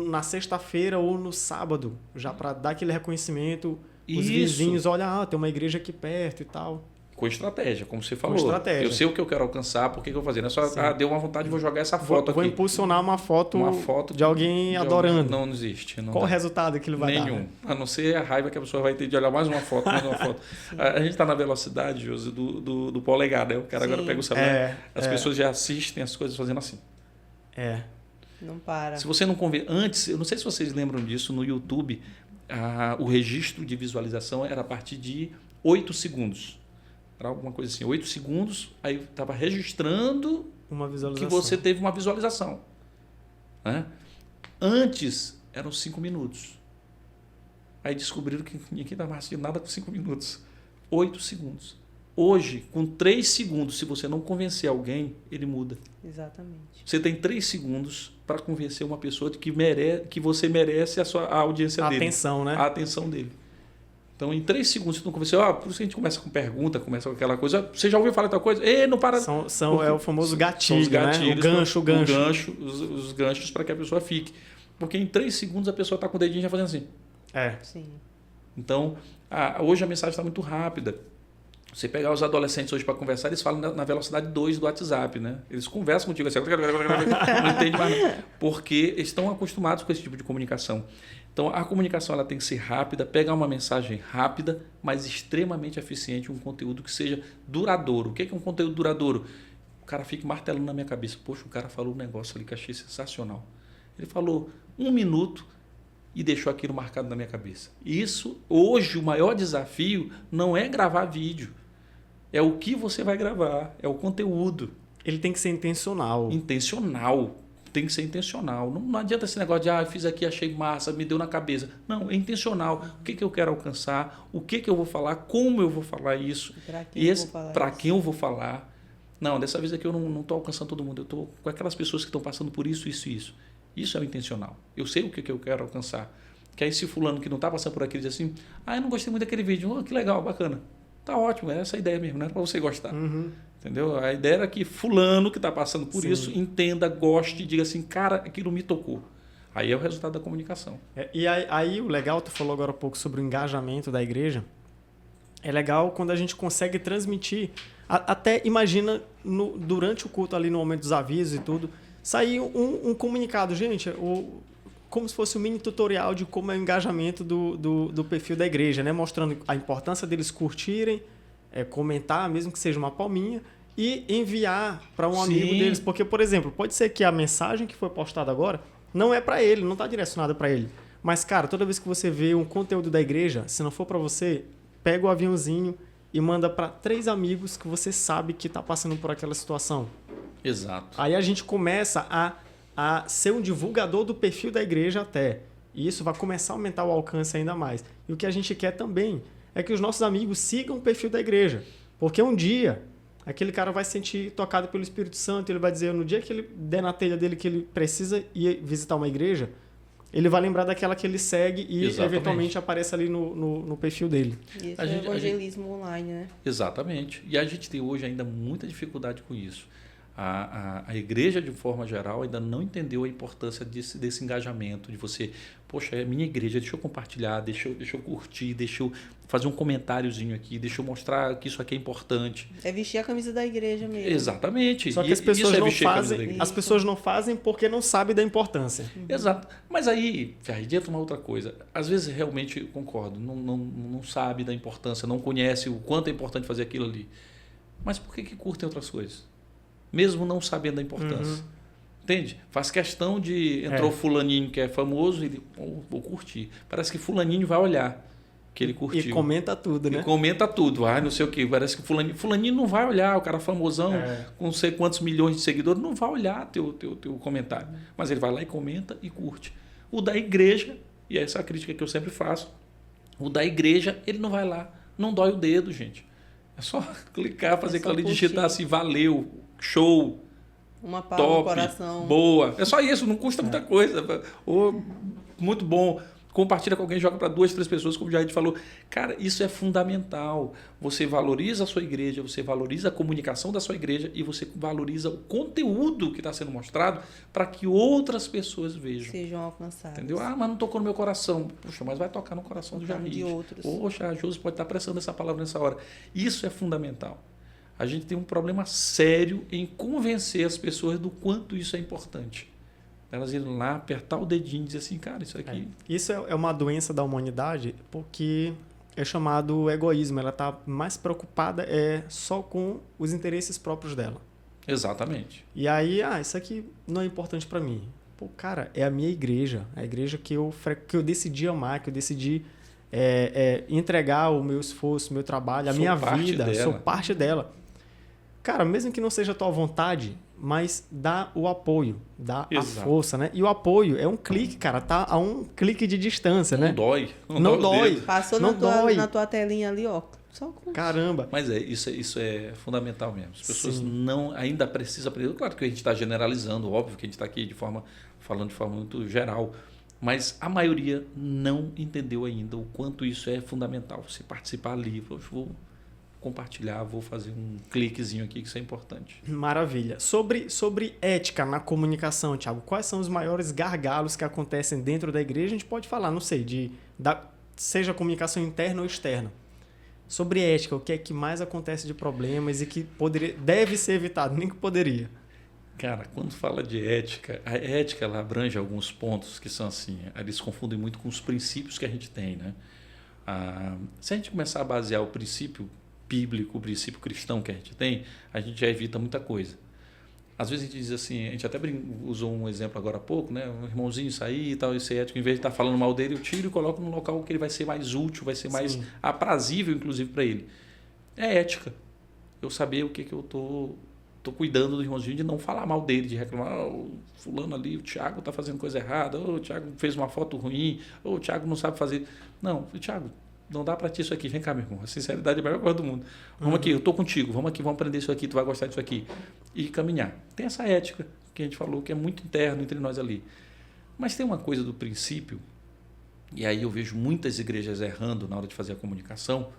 na sexta-feira ou no sábado, já para dar aquele reconhecimento, os vizinhos, olha, tem uma igreja aqui perto e tal. Com estratégia, como você falou. Eu sei o que eu quero alcançar, por que eu vou fazer? Não é só, deu uma vontade, vou jogar essa foto aqui. Vou impulsionar uma foto de alguém adorando. Não existe. Qual o resultado que ele vai dar? Nenhum. A não ser a raiva que a pessoa vai ter de olhar mais uma foto, mais uma foto. A gente está na velocidade, Josi, do polegar, né? O cara agora pega o celular, as pessoas já assistem as coisas fazendo assim. Não para. Se você não antes, eu não sei se vocês lembram disso, no YouTube, o registro de visualização era a partir de 8 segundos. Era alguma coisa assim, 8 segundos, aí estava registrando que você teve uma visualização. Né? Antes, eram 5 minutos. Aí descobriram que ninguém estava assistindo nada com 5 minutos. 8 segundos. Hoje, com 3 segundos, se você não convencer alguém, ele muda. Exatamente. Você tem 3 segundos para convencer uma pessoa de que você merece a audiência dele. Atenção, né? A atenção dele. Então, em 3 segundos, você não convenceu. Por isso que a gente começa com pergunta, começa com aquela coisa. Você já ouviu falar de tal coisa? Não para. É o famoso gatilho, os gatilhos, né? O gancho. Os ganchos para que a pessoa fique. Porque em 3 segundos a pessoa está com o dedinho já fazendo assim. Sim. Então, hoje a mensagem está muito rápida. Você pegar os adolescentes hoje para conversar, eles falam na velocidade 2 do WhatsApp, né? Eles conversam contigo assim, não entende mais nada, porque estão acostumados com esse tipo de comunicação. Então, a comunicação ela tem que ser rápida, pegar uma mensagem rápida, mas extremamente eficiente, um conteúdo que seja duradouro. O que é um conteúdo duradouro? O cara fica martelando na minha cabeça. Poxa, o cara falou um negócio ali que eu achei sensacional. Ele falou 1 minuto e deixou aquilo marcado na minha cabeça. Isso, hoje, o maior desafio não é gravar vídeo. É o que você vai gravar, é o conteúdo. Ele tem que ser intencional. Intencional. Tem que ser intencional. Não adianta esse negócio de, fiz aqui, achei massa, me deu na cabeça. Não, é intencional. O que eu quero alcançar, o que eu vou falar, como eu vou falar isso. Para quem eu vou falar. Não, dessa vez aqui eu não estou alcançando todo mundo. Eu estou com aquelas pessoas que estão passando por isso, isso e isso. Isso é o intencional. Eu sei o que eu quero alcançar. Que aí esse fulano que não está passando por aqui diz assim, eu não gostei muito daquele vídeo. Que legal, bacana. Tá ótimo, é essa a ideia mesmo, não era para você gostar. Uhum. Entendeu? A ideia era que fulano que está passando por isso entenda, goste, diga assim, cara, aquilo me tocou. Aí é o resultado da comunicação. E aí o legal, tu falou agora há pouco sobre o engajamento da igreja. É legal quando a gente consegue transmitir, até imagina durante o culto ali no momento dos avisos e tudo, sair um comunicado, gente, como se fosse um mini tutorial de como é o engajamento do perfil da igreja, né? Mostrando a importância deles curtirem, comentar, mesmo que seja uma palminha, e enviar para um amigo deles. Porque, por exemplo, pode ser que a mensagem que foi postada agora não é para ele, não está direcionada para ele. Mas, cara, toda vez que você vê um conteúdo da igreja, se não for para você, pega o aviãozinho e manda para 3 amigos que você sabe que está passando por aquela situação. Exato. Aí a gente começa a ser um divulgador do perfil da igreja até. E isso vai começar a aumentar o alcance ainda mais. E o que a gente quer também é que os nossos amigos sigam o perfil da igreja. Porque um dia, aquele cara vai se sentir tocado pelo Espírito Santo, ele vai dizer, no dia que ele der na telha dele que ele precisa ir visitar uma igreja, ele vai lembrar daquela que ele segue e eventualmente apareça ali no perfil dele. Isso é evangelismo online, né? Exatamente. E a gente tem hoje ainda muita dificuldade com isso. A igreja, de forma geral, ainda não entendeu a importância desse engajamento, de você, poxa, é minha igreja, deixa eu compartilhar, deixa eu curtir, deixa eu fazer um comentáriozinho aqui, deixa eu mostrar que isso aqui é importante. É vestir a camisa da igreja mesmo. Exatamente. Só que as pessoas não fazem, porque não sabem da importância. Exato. Mas aí entra uma outra coisa. Às vezes, realmente, eu concordo, não sabe da importância, não conhece o quanto é importante fazer aquilo ali. Mas por que curtem outras coisas? Mesmo não sabendo da importância. Entende? Faz questão de... Entrou fulaninho que é famoso, ele vou curtir. Parece que fulaninho vai olhar que ele curtiu. E comenta tudo, né? E comenta tudo. Não sei o quê. Parece que fulaninho não vai olhar. O cara famosão, com não sei quantos milhões de seguidores, não vai olhar teu comentário. Mas ele vai lá e comenta e curte. O da igreja, e essa é a crítica que eu sempre faço, o da igreja, ele não vai lá. Não dói o dedo, gente. É só clicar, fazer aquilo ali, digitar assim, valeu, show, uma palma top, no coração. Boa. É só isso, não custa muita coisa. Muito bom. Compartilha com alguém, joga para 2, 3 pessoas, como já a gente falou. Cara, isso é fundamental. Você valoriza a sua igreja, você valoriza a comunicação da sua igreja e você valoriza o conteúdo que está sendo mostrado para que outras pessoas vejam. Sejam alcançadas. Entendeu? Mas não tocou no meu coração. Puxa, mas vai tocar no coração do Jair. De outros. Poxa, a Josi pode estar prestando essa palavra nessa hora. Isso é fundamental. A gente tem um problema sério em convencer as pessoas do quanto isso é importante. Elas irem lá, apertar o dedinho e dizer assim, cara, isso aqui... Isso é uma doença da humanidade porque é chamado egoísmo. Ela está mais preocupada só com os interesses próprios dela. Exatamente. E aí, isso aqui não é importante para mim. Pô, cara, é a minha igreja. A igreja que eu decidi amar, que eu decidi entregar o meu esforço, o meu trabalho, a minha vida. Sou parte dela. Cara, mesmo que não seja a tua vontade, mas dá o apoio, dá a força, né? E o apoio é um clique, cara, tá a um clique de distância, né? Não dói. Passou na tua telinha ali, ó. Só com... Caramba. Mas isso é fundamental mesmo. As pessoas ainda precisam aprender. Claro que a gente está generalizando, óbvio que a gente está aqui falando de forma muito geral, mas a maioria não entendeu ainda o quanto isso é fundamental. Você participar ali, vou compartilhar, vou fazer um cliquezinho aqui, que isso é importante. Maravilha. Sobre ética na comunicação, Thiago, quais são os maiores gargalos que acontecem dentro da igreja? A gente pode falar, não sei, seja comunicação interna ou externa. sobre ética, o que é que mais acontece de problemas e que deve ser evitado, nem que poderia. Cara, quando fala de ética, a ética ela abrange alguns pontos que são assim, eles confundem muito com os princípios que a gente tem, né? Se a gente começar a basear o princípio bíblico, o princípio cristão que a gente tem, a gente já evita muita coisa. Às vezes a gente diz assim, a gente até usou um exemplo agora há pouco, né? Um irmãozinho sair e tal, esse ético, em vez de estar falando mal dele, eu tiro e coloco num local que ele vai ser mais útil, vai ser mais aprazível, inclusive, para ele. É ética. Eu saber o que eu tô cuidando do irmãozinho, de não falar mal dele, de reclamar, o fulano ali, o Thiago está fazendo coisa errada, o Thiago fez uma foto ruim, o Thiago não sabe fazer. Não, Thiago, não dá para ti isso aqui, vem cá, meu irmão, a sinceridade é a melhor coisa do mundo. Vamos aqui, eu estou contigo, vamos aqui, vamos aprender isso aqui, tu vai gostar disso aqui. E caminhar. Tem essa ética que a gente falou, que é muito interno entre nós ali. Mas tem uma coisa do princípio, e aí eu vejo muitas igrejas errando na hora de fazer a comunicação,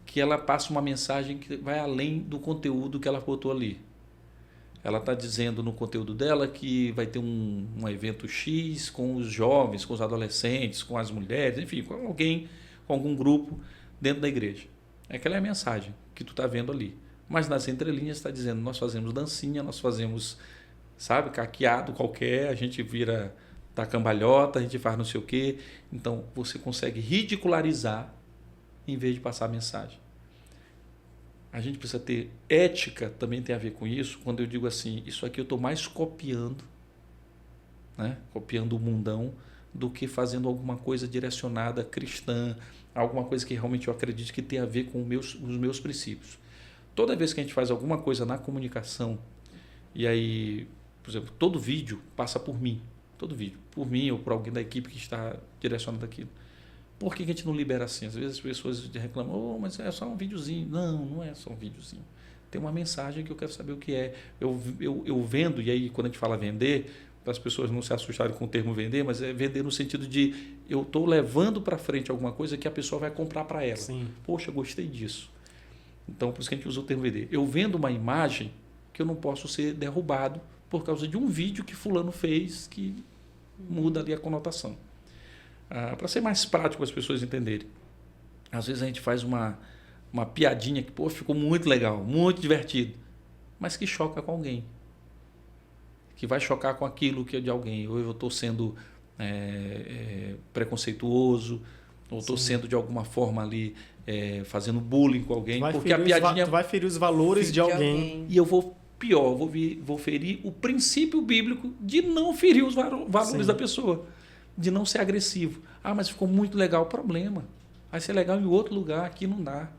que ela passa uma mensagem que vai além do conteúdo que ela botou ali. Ela está dizendo no conteúdo dela que vai ter um evento X com os jovens, com os adolescentes, com as mulheres, enfim, com alguém, com algum grupo dentro da igreja. Aquela é a mensagem que tu está vendo ali. Mas nas entrelinhas está dizendo, nós fazemos dancinha, nós fazemos, sabe, caqueado qualquer, a gente vira da cambalhota, a gente faz não sei o quê. Então, você consegue ridicularizar em vez de passar a mensagem. A gente precisa ter ética, também tem a ver com isso, quando eu digo assim, isso aqui eu estou mais copiando, né? Copiando o mundão, do que fazendo alguma coisa direcionada cristã, alguma coisa que realmente eu acredito que tem a ver com os meus princípios. Toda vez que a gente faz alguma coisa na comunicação, e aí, por exemplo, todo vídeo passa por mim, todo vídeo, por mim ou por alguém da equipe que está direcionando aquilo. Por que a gente não libera assim? Às vezes as pessoas reclamam, mas é só um videozinho. Não, não é só um videozinho. Tem uma mensagem que eu quero saber o que é. Eu vendo, e aí quando a gente fala vender, para as pessoas não se assustarem com o termo vender, mas é vender no sentido de eu estou levando para frente alguma coisa que a pessoa vai comprar para ela. Sim. Poxa, gostei disso. Então, por isso que a gente usa o termo vender. Eu vendo uma imagem que eu não posso ser derrubado por causa de um vídeo que fulano fez que muda ali a conotação. Para ser mais prático para as pessoas entenderem. Às vezes a gente faz uma piadinha que ficou muito legal, muito divertido, mas que choca com alguém. Que vai chocar com aquilo que é de alguém. Ou eu estou sendo preconceituoso, ou estou sendo de alguma forma ali fazendo bullying com alguém. Porque a piadinha vai ferir os valores de alguém. E eu vou ferir o princípio bíblico de não ferir os valores da pessoa. De não ser agressivo. Mas ficou muito legal. Problema. Vai ser legal em outro lugar, aqui não dá.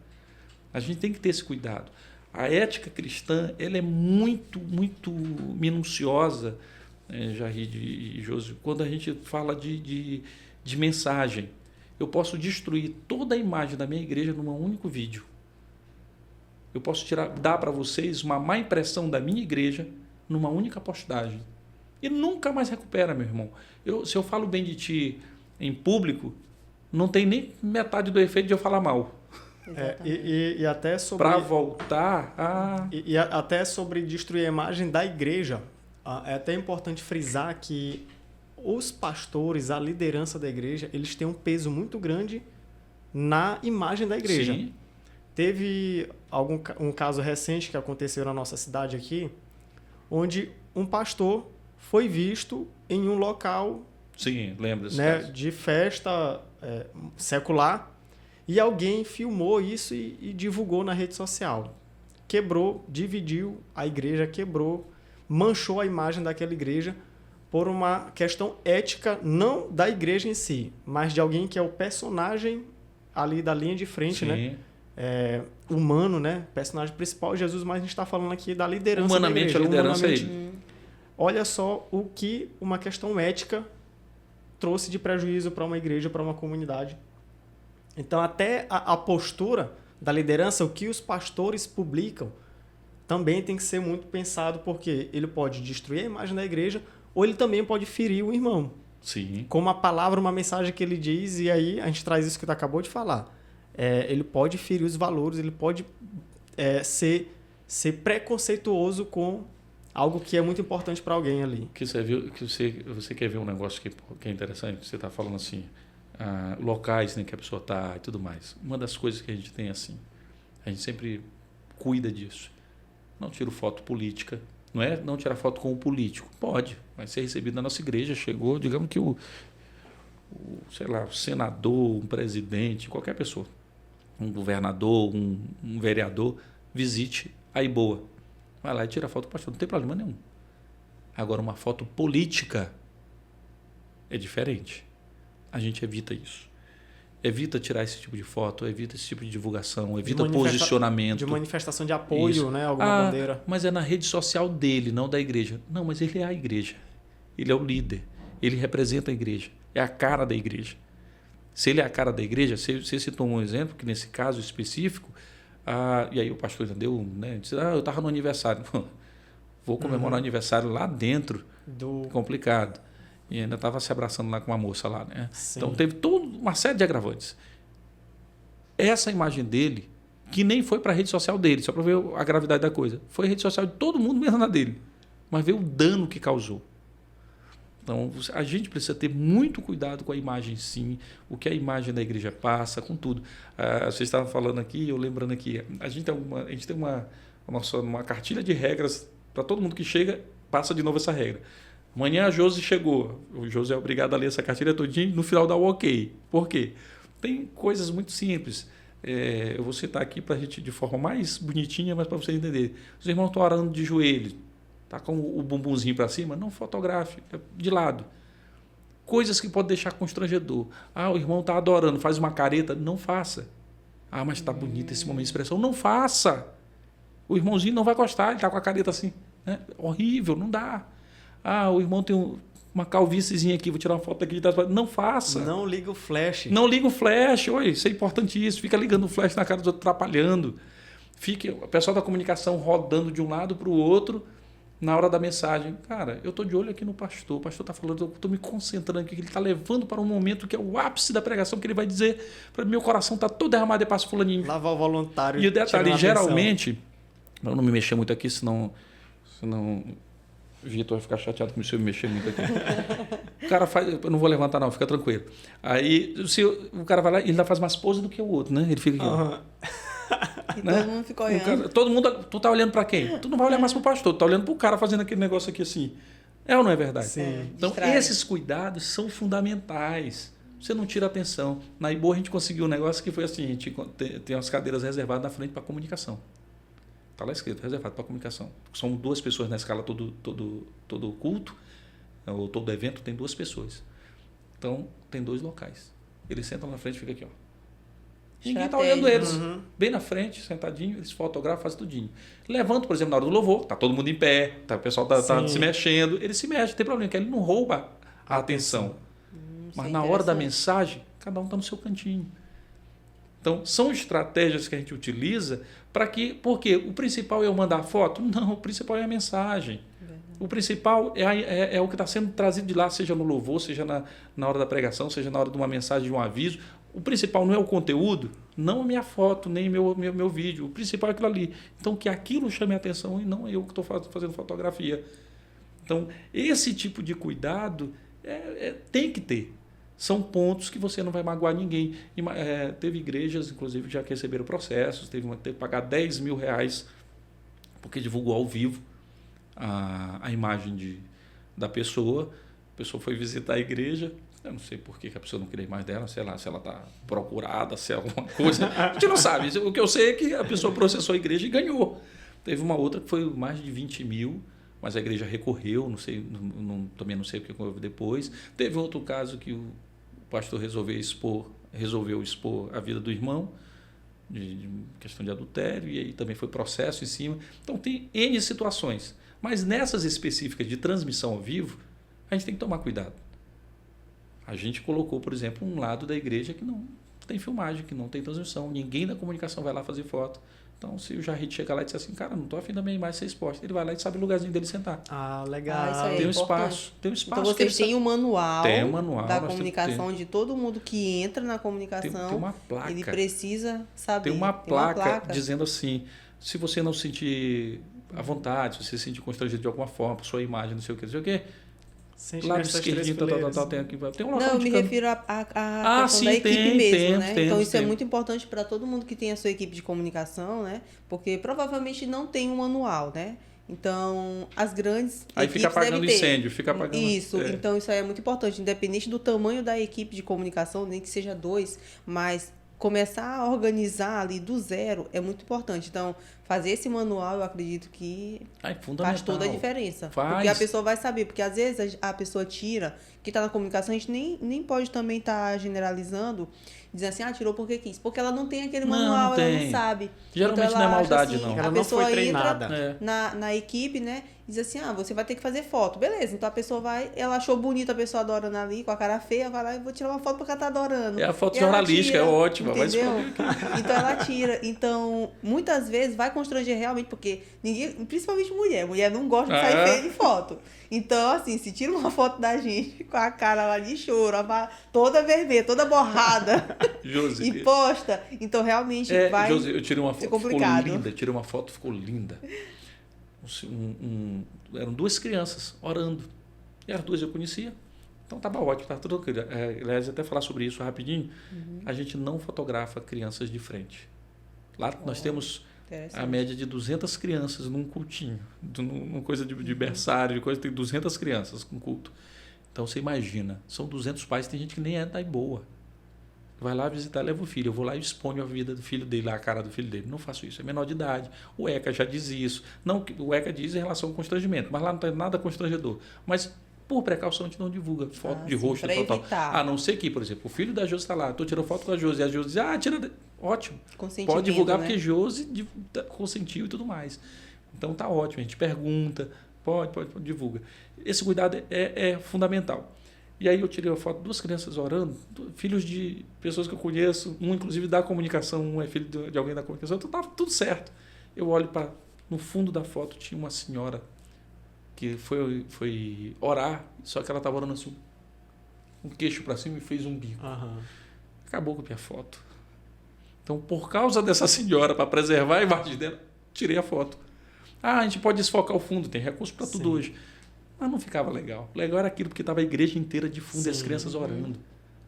A gente tem que ter esse cuidado. A ética cristã ela é muito, muito minuciosa, Jarid e Josi, quando a gente fala de mensagem. Eu posso destruir toda a imagem da minha igreja num único vídeo. Eu posso dar para vocês uma má impressão da minha igreja numa única postagem. E nunca mais recupera, meu irmão. Se eu falo bem de ti em público, não tem nem metade do efeito de eu falar mal. E até sobre... Para voltar E até sobre destruir a imagem da igreja, é até importante frisar que os pastores, a liderança da igreja, eles têm um peso muito grande na imagem da igreja. Sim. Teve um caso recente que aconteceu na nossa cidade aqui, onde um pastor foi visto em um local, sim, lembro desse né, caso, de festa secular, e alguém filmou isso e divulgou na rede social. Quebrou, dividiu a igreja, manchou a imagem daquela igreja por uma questão ética, não da igreja em si, mas de alguém que é o personagem ali da linha de frente, sim, né? Humano, né? Personagem principal, Jesus, mas a gente está falando aqui da liderança humanamente, da igreja. a liderança é ele. Olha só o que uma questão ética trouxe de prejuízo para uma igreja, para uma comunidade. Então, até a postura da liderança, o que os pastores publicam, também tem que ser muito pensado, porque ele pode destruir a imagem da igreja ou ele também pode ferir o irmão. Sim. Com uma palavra, uma mensagem que ele diz, e aí a gente traz isso que tu acabou de falar. Ele pode ferir os valores, ele pode ser preconceituoso com algo que é muito importante para alguém ali. Que você viu, que você quer ver um negócio que é interessante, você está falando assim, locais, né, que a pessoa está e tudo mais. Uma das coisas que a gente tem assim, a gente sempre cuida disso. Não tiro foto política, não é não tirar foto com o político. Pode, vai ser recebido na nossa igreja, chegou, digamos que sei lá, o senador, um presidente, qualquer pessoa, um governador, um vereador, visite a IBOA. Vai lá e tira foto com o pastor, não tem problema nenhum. Agora, uma foto política é diferente. A gente evita isso. Evita tirar esse tipo de foto, evita esse tipo de divulgação, evita posicionamento. De manifestação de apoio, né? Alguma bandeira. Mas é na rede social dele, não da igreja. Não, mas ele é a igreja. Ele é o líder. Ele representa a igreja. É a cara da igreja. Se ele é a cara da igreja, você citou um exemplo, que nesse caso específico, e aí o pastor entendeu, né? Disse, eu estava no aniversário. Vou comemorar o aniversário lá dentro. Complicado. E ainda estava se abraçando lá com uma moça lá, né? Sim. Então teve toda uma série de agravantes. Essa imagem dele, que nem foi para a rede social dele, só para ver a gravidade da coisa, foi a rede social de todo mundo menos na dele. Mas veio o dano que causou. Então a gente precisa ter muito cuidado com a imagem, sim, o que a imagem da igreja passa, com tudo. Vocês estavam falando aqui, eu lembrando aqui, a gente tem uma cartilha de regras para todo mundo que chega, passa de novo essa regra. Amanhã a Josi chegou. O Josi é obrigado a ler essa cartilha todinha, no final dá o ok. Por quê? Tem coisas muito simples. Eu vou citar aqui para a gente de forma mais bonitinha, mas para vocês entenderem. Os irmãos estão orando de joelho, tá com o bumbumzinho para cima, não fotografe, de lado. Coisas que podem deixar constrangedor. O irmão está adorando, faz uma careta, não faça. Mas está bonito esse momento de expressão, não faça. O irmãozinho não vai gostar, ele está com a careta assim. Né? Horrível, não dá. O irmão tem uma calvícezinha aqui, vou tirar uma foto aqui. Não faça. Não liga o flash. Não liga o flash. Isso é importantíssimo. Fica ligando o flash na cara dos outros, atrapalhando. Fica o pessoal da comunicação rodando de um lado para o outro na hora da mensagem. Cara, eu estou de olho aqui no pastor. O pastor está falando, eu estou me concentrando aqui, que ele está levando para um momento que é o ápice da pregação, que ele vai dizer, para meu coração está todo derramado, e passa fulaninho. Lavar o voluntário. E o detalhe, geralmente, eu não me mexer muito aqui, senão Vitor vai ficar chateado comigo se eu me mexer muito aqui. O cara faz... Eu não vou levantar não, fica tranquilo. Aí se o cara vai lá, ele ainda faz mais pose do que o outro, né? Ele fica aqui. E né? Todo mundo fica olhando. Todo mundo... Tu tá olhando para quem? Tu não vai olhar mais pro pastor, tu tá olhando pro cara fazendo aquele negócio aqui assim. É ou não é verdade? Sim. Então, esses cuidados são fundamentais. Você não tira atenção. Na IBOA a gente conseguiu um negócio que foi assim, a gente tem umas cadeiras reservadas na frente para comunicação. Está lá escrito, reservado para comunicação. São 2 pessoas na escala, todo culto, ou todo evento tem 2 pessoas. Então, tem 2 locais. Eles sentam na frente e ficam aqui. Ninguém está olhando eles. Bem na frente, sentadinho, eles fotografam, fazem tudinho. Levantam, por exemplo, na hora do louvor, está todo mundo em pé, o pessoal está se mexendo, ele se mexe, não tem problema, porque ele não rouba a atenção. Mas na hora da mensagem, cada um está no seu cantinho. Então, são estratégias que a gente utiliza para que... Porque o principal é eu mandar foto? Não, o principal é a mensagem. O principal é o que está sendo trazido de lá, seja no louvor, seja na hora da pregação, seja na hora de uma mensagem, de um aviso. O principal não é o conteúdo, não a minha foto, nem meu vídeo. O principal é aquilo ali. Então, que aquilo chame a atenção e não eu que estou fazendo fotografia. Então, esse tipo de cuidado tem que ter. São pontos que você não vai magoar ninguém. Teve igrejas, inclusive, já que receberam processos, teve que pagar R$10.000 porque divulgou ao vivo a imagem da pessoa. A pessoa foi visitar a igreja. Eu não sei por que a pessoa não queria mais dela, sei lá, se ela está procurada, se é alguma coisa. A gente não sabe. O que eu sei é que a pessoa processou a igreja e ganhou. Teve uma outra que foi mais de 20 mil, mas a igreja recorreu, não sei, também não sei o que houve depois. Teve outro caso que o pastor resolveu expor a vida do irmão, de questão de adultério, e aí também foi processo em cima. Então tem N situações. Mas nessas específicas de transmissão ao vivo, a gente tem que tomar cuidado. A gente colocou, por exemplo, um lado da igreja que não tem filmagem, que não tem transmissão. Ninguém da comunicação vai lá fazer foto. Então, se o Jarrite chegar lá e disser assim, cara, não estou afim da minha imagem ser exposta, ele vai lá e sabe o lugarzinho dele sentar. Legal. Isso aí tem é um importante. espaço. Tem um espaço. Então, vocês têm um manual, da comunicação de todo mundo que entra na comunicação. Tem uma placa. Ele precisa saber. Tem uma placa dizendo assim, se você não se sentir à vontade, se você se sentir constrangido de alguma forma, por sua imagem, não sei o que, Lado esquerdinho, tem aqui. Tem um local não, eu me refiro à questão da equipe mesmo, né? Então isso é muito importante para todo mundo que tem a sua equipe de comunicação, né? Porque provavelmente não tem um manual, né? Então, as grandes aí fica apagando incêndio, fica apagando... Isso, então isso aí é muito importante. Independente do tamanho da equipe de comunicação, nem que seja 2, mas começar a organizar ali do zero é muito importante. Então, fazer esse manual, eu acredito que faz toda a diferença. Porque a pessoa vai saber. Porque, às vezes, a pessoa tira, que está na comunicação, a gente nem pode também estar generalizando, dizendo assim, tirou porque quis. Porque ela não tem aquele manual, ela não sabe. Geralmente então, não é maldade, assim, não. Ela a não pessoa foi treinada. entra na equipe, né? Diz assim, você vai ter que fazer foto. Beleza, então a pessoa vai, ela achou bonita a pessoa adorando ali, com a cara feia, vai lá e vou tirar uma foto porque ela tá adorando. É a foto jornalística, é ótima. Entendeu? Então ela tira. Então, muitas vezes vai constranger realmente, porque ninguém, principalmente mulher não gosta de sair feia de foto. Então, assim, se tira uma foto da gente com a cara lá de choro, toda vermelha, toda borrada, Josi, e posta, então realmente vai Josi, eu tirei uma foto, complicado. Ficou linda, tirei uma foto, ficou linda. Eram 2 crianças orando. E as 2 eu conhecia. Então estava ótimo, estava tudo ok. Aliás, até falar sobre isso rapidinho. A gente não fotografa crianças de frente. Lá nós temos a média de 200 crianças num cultinho. Numa coisa de berçário, de coisa, tem 200 crianças com culto. Então você imagina, são 200 pais, tem gente que nem é da boa. Vai lá visitar, leva o filho. Eu vou lá e exponho a vida do filho dele, a cara do filho dele. Não faço isso, é menor de idade. O ECA já diz isso. Não, o ECA diz em relação ao constrangimento, mas lá não tem nada constrangedor. Mas, por precaução, a gente não divulga foto de rosto total. A não ser que, por exemplo, o filho da Josi está lá, estou tirando foto com a Josi, e a Josi diz, tira... Ótimo. Pode divulgar, né? Porque Josi consentiu e tudo mais. Então tá ótimo, a gente pergunta, pode, divulga. Esse cuidado é fundamental. E aí eu tirei a foto de 2 crianças orando, filhos de pessoas que eu conheço, um inclusive da comunicação, um é filho de alguém da comunicação, então estava tudo certo. Eu olho para... No fundo da foto tinha uma senhora que foi orar, só que ela estava orando assim, um queixo para cima e fez um bico. Acabou com a minha foto. Então, por causa dessa senhora, para preservar a imagem dela, tirei a foto. A gente pode desfocar o fundo, tem recurso para tudo hoje. Mas não ficava legal. Legal era aquilo, porque estava a igreja inteira de fundo e as crianças orando.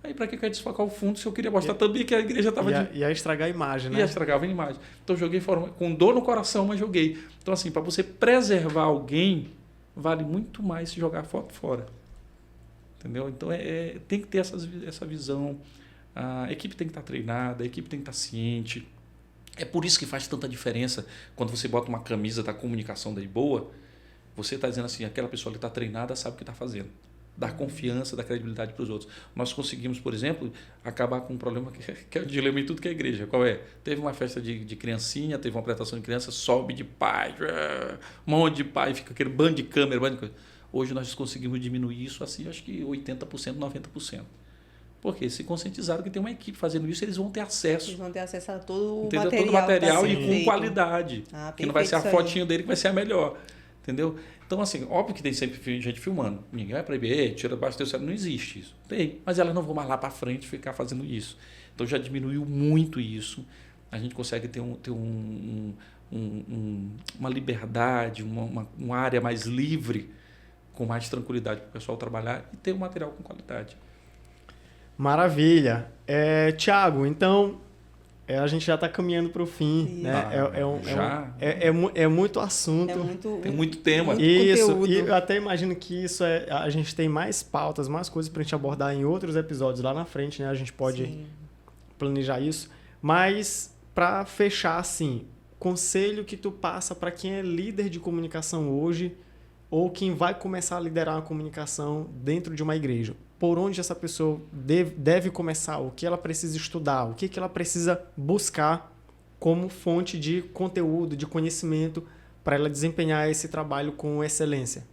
Aí, para que eu ia desfocar o fundo se eu queria mostrar também que a igreja estava... Ia estragar a imagem, né? Ia estragar a imagem. Então, joguei fora, com dor no coração, mas joguei. Então, assim, para você preservar alguém, vale muito mais se jogar a foto fora. Entendeu? Então, tem que ter essa visão. A equipe tem que estar treinada, a equipe tem que estar ciente. É por isso que faz tanta diferença quando você bota uma camisa da comunicação daí boa. Você está dizendo assim, aquela pessoa que está treinada sabe o que está fazendo. Dá confiança, dá credibilidade para os outros. Nós conseguimos, por exemplo, acabar com um problema que é o dilema em tudo que é igreja. Qual é? Teve uma festa de criancinha, teve uma apresentação de criança, sobe de pai, um monte de pai, fica aquele bando de câmera, bando de coisa. Hoje nós conseguimos diminuir isso assim, acho que 80%, 90%. Porque se conscientizaram que tem uma equipe fazendo isso, eles vão ter acesso. Eles vão ter acesso a todo o material. Todo o material e com qualidade. Que não vai ser a fotinho dele que vai ser a melhor. Entendeu? Então, assim, óbvio que tem sempre gente filmando. Ninguém vai proibir, tira debaixo do teu cérebro. Não existe isso. Tem. Mas elas não vão mais lá para frente ficar fazendo isso. Então, já diminuiu muito isso. A gente consegue ter uma liberdade, uma área mais livre, com mais tranquilidade para o pessoal trabalhar e ter um material com qualidade. Maravilha. Tiago, então a gente já está caminhando para o fim. Né? É muito assunto. Tem muito tema. Isso. Conteúdo. E eu até imagino que isso a gente tem mais pautas, mais coisas para a gente abordar em outros episódios lá na frente. Né? A gente pode planejar isso. Mas, para fechar, assim, conselho que tu passa para quem é líder de comunicação hoje ou quem vai começar a liderar uma comunicação dentro de uma igreja. Por onde essa pessoa deve começar, o que ela precisa estudar, o que ela precisa buscar como fonte de conteúdo, de conhecimento, para ela desempenhar esse trabalho com excelência?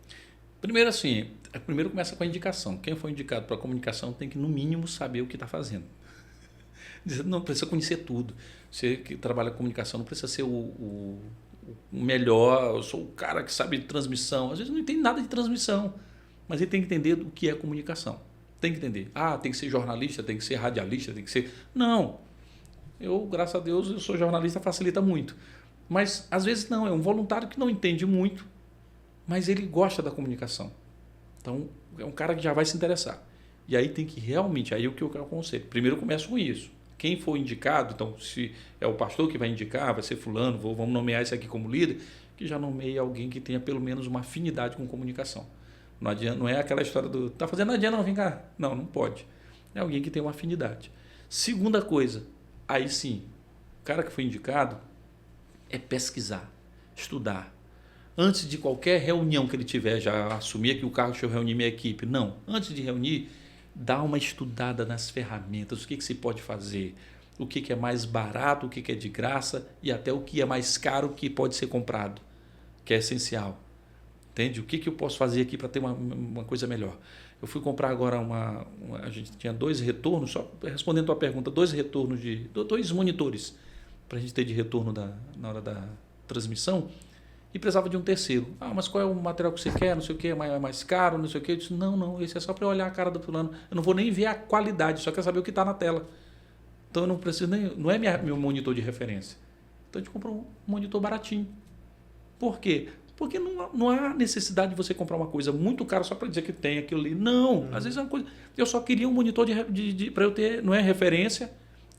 Primeiro, assim, começa com a indicação. Quem foi indicado para a comunicação tem que, no mínimo, saber o que está fazendo. Não precisa conhecer tudo. Você que trabalha com comunicação não precisa ser o melhor, eu sou o cara que sabe de transmissão. Às vezes não entende nada de transmissão, mas ele tem que entender o que é comunicação. Tem que entender. Tem que ser jornalista, tem que ser radialista, tem que ser... Não. Eu, graças a Deus, eu sou jornalista, facilita muito. Mas, às vezes, não. É um voluntário que não entende muito, mas ele gosta da comunicação. Então, é um cara que já vai se interessar. E aí tem que realmente, aí o que eu aconselho? Primeiro eu começo com isso. Quem for indicado, então se é o pastor que vai indicar, vai ser fulano, vamos nomear esse aqui como líder, que já nomeie alguém que tenha pelo menos uma afinidade com comunicação. Não adianta, não é aquela história do, tá fazendo nada, não, vem cá. Não pode. É alguém que tem uma afinidade. Segunda coisa, aí sim, o cara que foi indicado é pesquisar, estudar. Antes de qualquer reunião que ele tiver, já assumir aqui o cargo, deixa eu reunir minha equipe. Não, antes de reunir, dá uma estudada nas ferramentas, o que se pode fazer, o que é mais barato, o que é de graça e até o que é mais caro que pode ser comprado, que é essencial. Entende? O que eu posso fazer aqui para ter uma coisa melhor? Eu fui comprar agora a gente tinha 2 retornos, só respondendo a tua pergunta, 2 retornos de 2 monitores para a gente ter de retorno na hora da transmissão. E precisava de um terceiro. Mas qual é o material que você quer? Não sei o que, é mais caro, não sei o que. Eu disse, não, esse é só para eu olhar a cara do fulano. Eu não vou nem ver a qualidade, só quero saber o que está na tela. Então eu não preciso nem. Não é meu monitor de referência. Então a gente comprou um monitor baratinho. Por quê? Porque não há necessidade de você comprar uma coisa muito cara só para dizer que tem aquilo ali. Não, às vezes é uma coisa. Eu só queria um monitor para eu ter, não é referência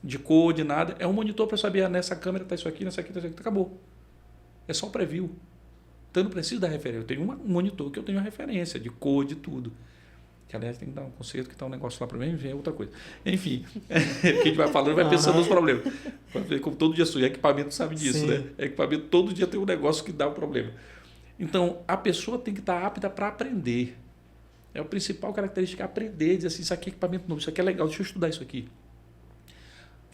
de cor, de nada. É um monitor para eu saber, nessa câmera está isso aqui, nessa aqui está isso aqui, acabou. É só preview. Então eu não preciso da referência. Eu tenho um monitor que eu tenho a referência de cor, de tudo. Que aliás tem que dar um conceito que está um negócio lá para mim e vem outra coisa. Enfim, que a gente vai falando, vai pensando nos problemas. Como todo dia sou, equipamento sabe disso, né? Equipamento todo dia tem um negócio que dá um problema. Então a pessoa tem que estar apta para aprender. É a principal característica, aprender, dizer assim, isso aqui é equipamento novo, isso aqui é legal, deixa eu estudar isso aqui.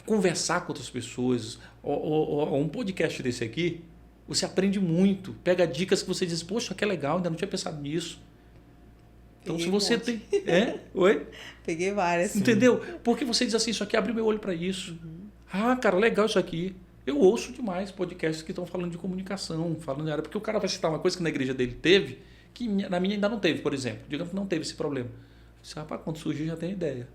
Conversar com outras pessoas. Um podcast desse aqui, você aprende muito, pega dicas que você diz, poxa, que é legal, ainda não tinha pensado nisso. Então, se você tem... Oi? Peguei várias. Entendeu? Porque você diz assim, isso aqui abre meu olho para isso. Cara, legal isso aqui. Eu ouço demais podcasts que estão falando de comunicação, falando de área, porque o cara vai citar uma coisa que na igreja dele teve, que na minha ainda não teve, por exemplo. Digamos que não teve esse problema. Você, rapaz, quando surgiu já tem ideia.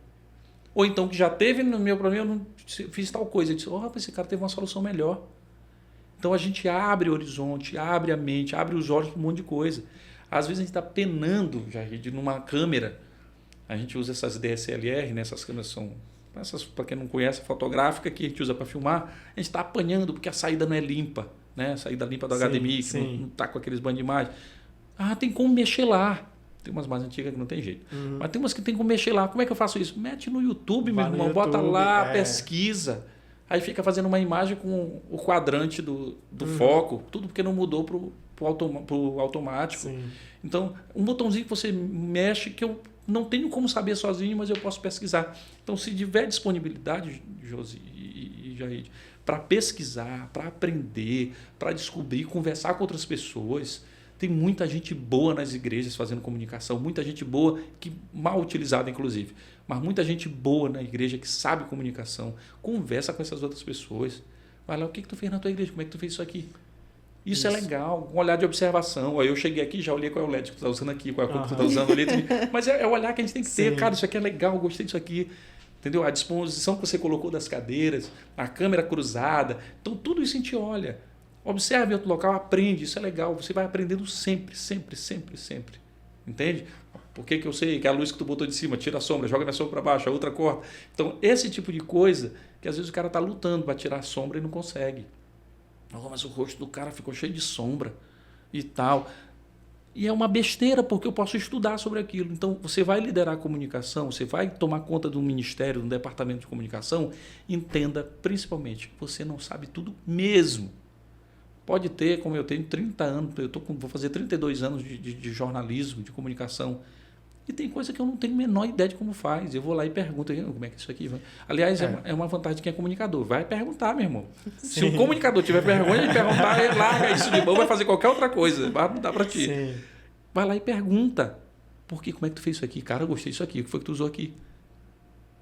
Ou então que já teve no meu problema, eu não fiz tal coisa. Eu disse, rapaz, esse cara teve uma solução melhor. Então a gente abre o horizonte, abre a mente, abre os olhos para um monte de coisa. Às vezes a gente está penando, Jair, numa câmera. A gente usa essas DSLR, né? Essas câmeras são, para quem não conhece, fotográfica que a gente usa para filmar. A gente está apanhando porque a saída não é limpa, né? A saída limpa do HDMI, que não está com aqueles bandos de imagem. Tem como mexer lá. Tem umas mais antigas que não tem jeito. Mas tem umas que tem como mexer lá. Como é que eu faço isso? Mete no YouTube, meu irmão, bota lá, pesquisa. Aí fica fazendo uma imagem com o quadrante do foco, tudo porque não mudou para o automático. Sim. Então, um botãozinho que você mexe que eu não tenho como saber sozinho, mas eu posso pesquisar. Então, se tiver disponibilidade, Josi e Jair, para pesquisar, para aprender, para descobrir, conversar com outras pessoas, tem muita gente boa nas igrejas fazendo comunicação, muita gente boa, que mal utilizada inclusive, mas muita gente boa na igreja que sabe comunicação, conversa com essas outras pessoas. Vai lá, o que tu fez na tua igreja? Como é que tu fez isso aqui? Isso é legal, um olhar de observação. Aí eu cheguei aqui, já olhei qual é o LED que tu está usando aqui, qual é a cor que tu está usando ali. Mas é o olhar que a gente tem que ter. Cara, isso aqui é legal, gostei disso aqui. Entendeu? A disposição que você colocou das cadeiras, a câmera cruzada. Então, tudo isso a gente olha. Observe outro local, aprende. Isso é legal. Você vai aprendendo sempre, sempre, sempre, sempre. Entende? Por que eu sei que a luz que tu botou de cima tira a sombra, joga minha sombra para baixo, a outra corta. Então, esse tipo de coisa que às vezes o cara está lutando para tirar a sombra e não consegue. Mas o rosto do cara ficou cheio de sombra e tal. E é uma besteira, porque eu posso estudar sobre aquilo. Então, você vai liderar a comunicação, você vai tomar conta de um ministério, de um departamento de comunicação, entenda, principalmente, você não sabe tudo mesmo. Pode ter, como eu tenho 30 anos, vou fazer 32 anos de jornalismo, de comunicação, e tem coisa que eu não tenho a menor ideia de como faz. Eu vou lá e pergunto, como é que é isso aqui vai? Aliás, é uma vantagem de quem é comunicador. Vai perguntar, meu irmão. Sim. Se o comunicador tiver vergonha de perguntar, ele larga isso de mão, vai fazer qualquer outra coisa. Vai mudar para ti. Sim. Vai lá e pergunta. Por quê? Como é que tu fez isso aqui? Cara, eu gostei disso aqui. O que foi que tu usou aqui?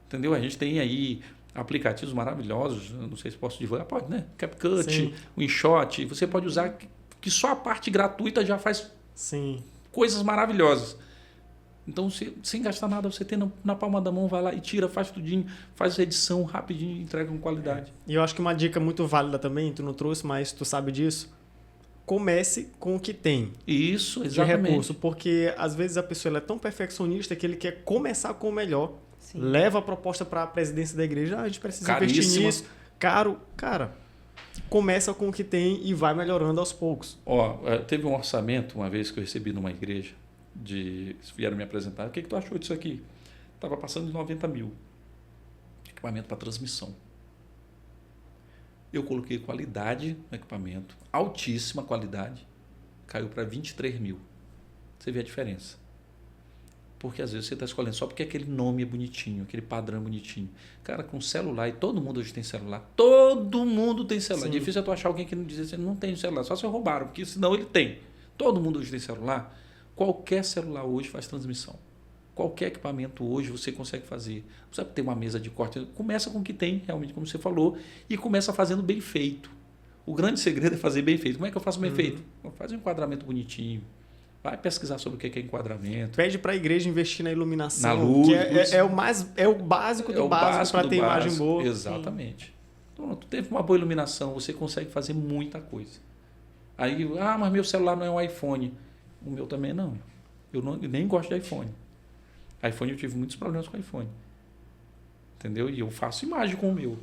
Entendeu? A gente tem aí aplicativos maravilhosos. Não sei se posso divulgar. Pode, né? CapCut, o InShot. Você pode usar que só a parte gratuita já faz coisas maravilhosas. Então, sem gastar nada, você tem na palma da mão, vai lá e tira, faz tudinho, faz a edição rapidinho e entrega com qualidade. E eu acho que uma dica muito válida também, tu não trouxe, mas tu sabe disso, comece com o que tem. Isso, de exatamente. recurso, porque às vezes a pessoa ela é tão perfeccionista que ele quer começar com o melhor, Sim. leva a proposta para a presidência da igreja, a gente precisa Caríssima. investir nisso, caro, cara, começa com o que tem e vai melhorando aos poucos. Teve um orçamento uma vez que eu recebi numa igreja, vieram me apresentar, o que tu achou disso aqui? Estava passando de 90 mil, equipamento para transmissão. Eu coloquei qualidade no equipamento, altíssima qualidade, caiu para 23 mil. Você vê a diferença. Porque às vezes você está escolhendo só porque aquele nome é bonitinho, aquele padrão é bonitinho. Cara, com celular, e todo mundo hoje tem celular, todo mundo tem celular. Sim. Difícil é tu achar alguém que não diz assim, não tem celular, só se roubaram, porque senão ele tem. Todo mundo hoje tem celular. Qualquer celular hoje faz transmissão. Qualquer equipamento hoje você consegue fazer. Não precisa ter uma mesa de corte. Começa com o que tem, realmente, como você falou, e começa fazendo bem feito. O grande segredo é fazer bem feito. Como é que eu faço bem feito? Faz um enquadramento bonitinho. Vai pesquisar sobre o que é enquadramento. Pede para a igreja investir na iluminação, Na luz. que é o básico do básico para ter imagem boa. Exatamente. Então, tu teve uma boa iluminação, você consegue fazer muita coisa. Aí, mas meu celular não é um iPhone. O meu também não. Eu nem gosto de iPhone. iPhone eu tive muitos problemas com iPhone. Entendeu? E eu faço imagem com o meu.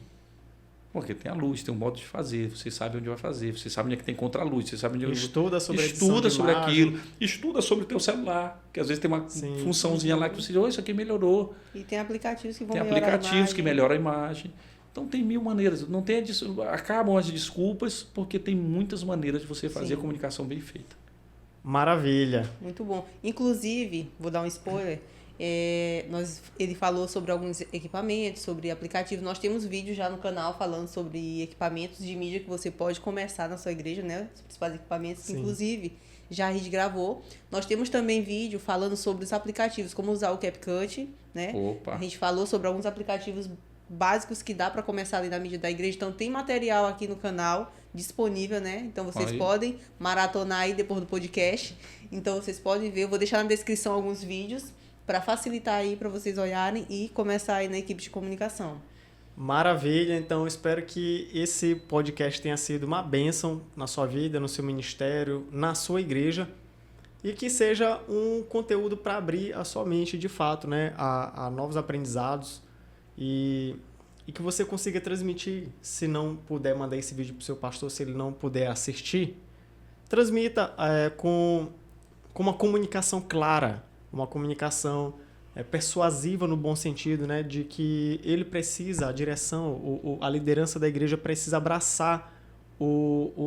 Porque tem a luz, tem um modo de fazer, você sabe onde vai fazer, você sabe onde é que tem contra-luz, você sabe onde estuda sobre aquilo, estuda sobre o teu celular, que às vezes tem uma funçãozinha lá que você diz, isso aqui melhorou. E tem aplicativos que vão melhorar a imagem. Tem aplicativos que melhoram a imagem. Então tem 1000 maneiras, não tem acabam as desculpas, porque tem muitas maneiras de você fazer a comunicação bem feita. Maravilha. Muito bom. Inclusive, vou dar um spoiler, ele falou sobre alguns equipamentos, sobre aplicativos. Nós temos vídeos já no canal falando sobre equipamentos de mídia que você pode começar na sua igreja, né? Os principais equipamentos, que inclusive já a gente gravou. Nós temos também vídeo falando sobre os aplicativos, como usar o CapCut, né? Opa. A gente falou sobre alguns aplicativos básicos que dá para começar ali na mídia da igreja. Então tem material aqui no canal disponível, né? Então vocês podem maratonar aí depois do podcast. Então vocês podem ver. Eu vou deixar na descrição alguns vídeos para facilitar aí para vocês olharem e começar aí na equipe de comunicação. Maravilha, então espero que esse podcast tenha sido uma bênção na sua vida, no seu ministério, na sua igreja e que seja um conteúdo para abrir a sua mente de fato, né, a novos aprendizados e que você consiga transmitir. Se não puder mandar esse vídeo para o seu pastor, se ele não puder assistir, transmita com uma comunicação clara, uma comunicação persuasiva no bom sentido, né, de que ele precisa, a direção, a liderança da igreja precisa abraçar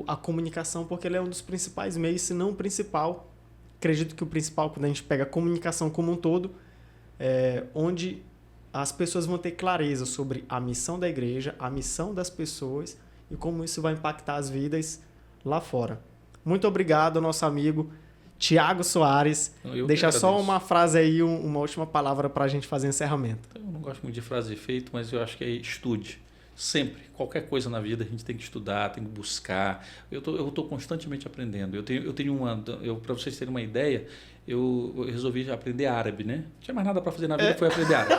a comunicação, porque ele é um dos principais meios, se não o principal. Acredito que o principal, quando a gente pega a comunicação como um todo, onde as pessoas vão ter clareza sobre a missão da igreja, a missão das pessoas e como isso vai impactar as vidas lá fora. Muito obrigado ao nosso amigo Tiago Soares. Deixa só uma frase aí, uma última palavra para a gente fazer encerramento. Eu não gosto muito de frase de efeito, mas eu acho que é estude. Sempre. Qualquer coisa na vida a gente tem que estudar, tem que buscar. Eu tô constantemente aprendendo. Eu tenho para vocês terem uma ideia, eu resolvi aprender árabe, né? Não tinha mais nada para fazer na vida, foi aprender árabe.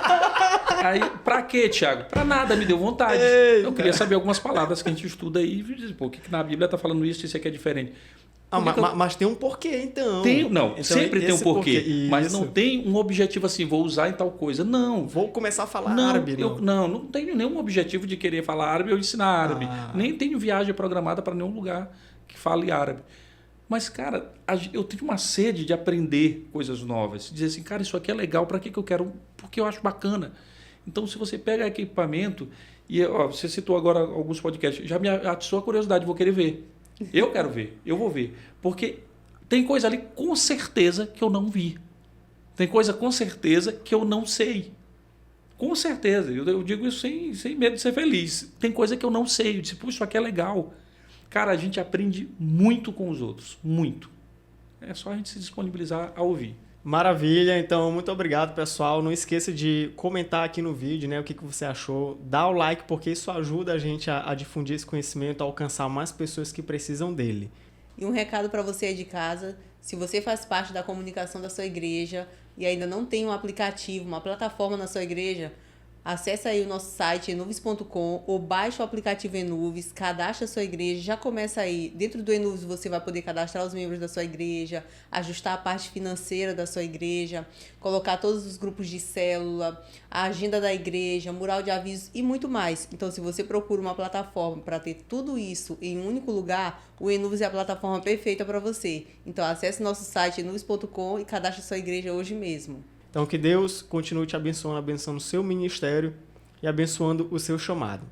Aí, pra quê, Tiago? Pra nada, me deu vontade. Eita. Eu queria saber algumas palavras que a gente estuda aí e dizer, pô, o que na Bíblia tá falando isso aqui é diferente. Mas tem um porquê, então. Então, sempre tem um porquê. Mas não tem um objetivo assim, vou usar em tal coisa. Não. Vou começar a falar árabe. Não tenho nenhum objetivo de querer falar árabe ou ensinar árabe. Nem tenho viagem programada para nenhum lugar que fale árabe. Mas, cara, eu tenho uma sede de aprender coisas novas. Dizer assim, cara, isso aqui é legal, para que eu quero? Porque eu acho bacana. Então, se você pega equipamento, e você citou agora alguns podcasts, já me atiçou a curiosidade, vou querer ver. Eu quero ver, eu vou ver. Porque tem coisa ali com certeza que eu não vi. Tem coisa com certeza que eu não sei. Com certeza. Eu digo isso sem medo de ser feliz. Tem coisa que eu não sei. Eu disse, puxa, isso aqui é legal. Cara, a gente aprende muito com os outros. Muito. É só a gente se disponibilizar a ouvir. Maravilha. Então, muito obrigado, pessoal. Não esqueça de comentar aqui no vídeo, né, o que você achou. Dá o like, porque isso ajuda a gente a difundir esse conhecimento, a alcançar mais pessoas que precisam dele. E um recado para você aí de casa. Se você faz parte da comunicação da sua igreja e ainda não tem um aplicativo, uma plataforma na sua igreja, Acesse aí o nosso site enuvis.com ou baixe o aplicativo Enuvis, cadastre a sua igreja, já começa aí. Dentro do Enuvis você vai poder cadastrar os membros da sua igreja, ajustar a parte financeira da sua igreja, colocar todos os grupos de célula, a agenda da igreja, mural de avisos e muito mais. Então, se você procura uma plataforma para ter tudo isso em um único lugar, o Enuvis é a plataforma perfeita para você. Então, acesse nosso site enuvis.com e cadastre a sua igreja hoje mesmo. Então, que Deus continue te abençoando o seu ministério e abençoando o seu chamado.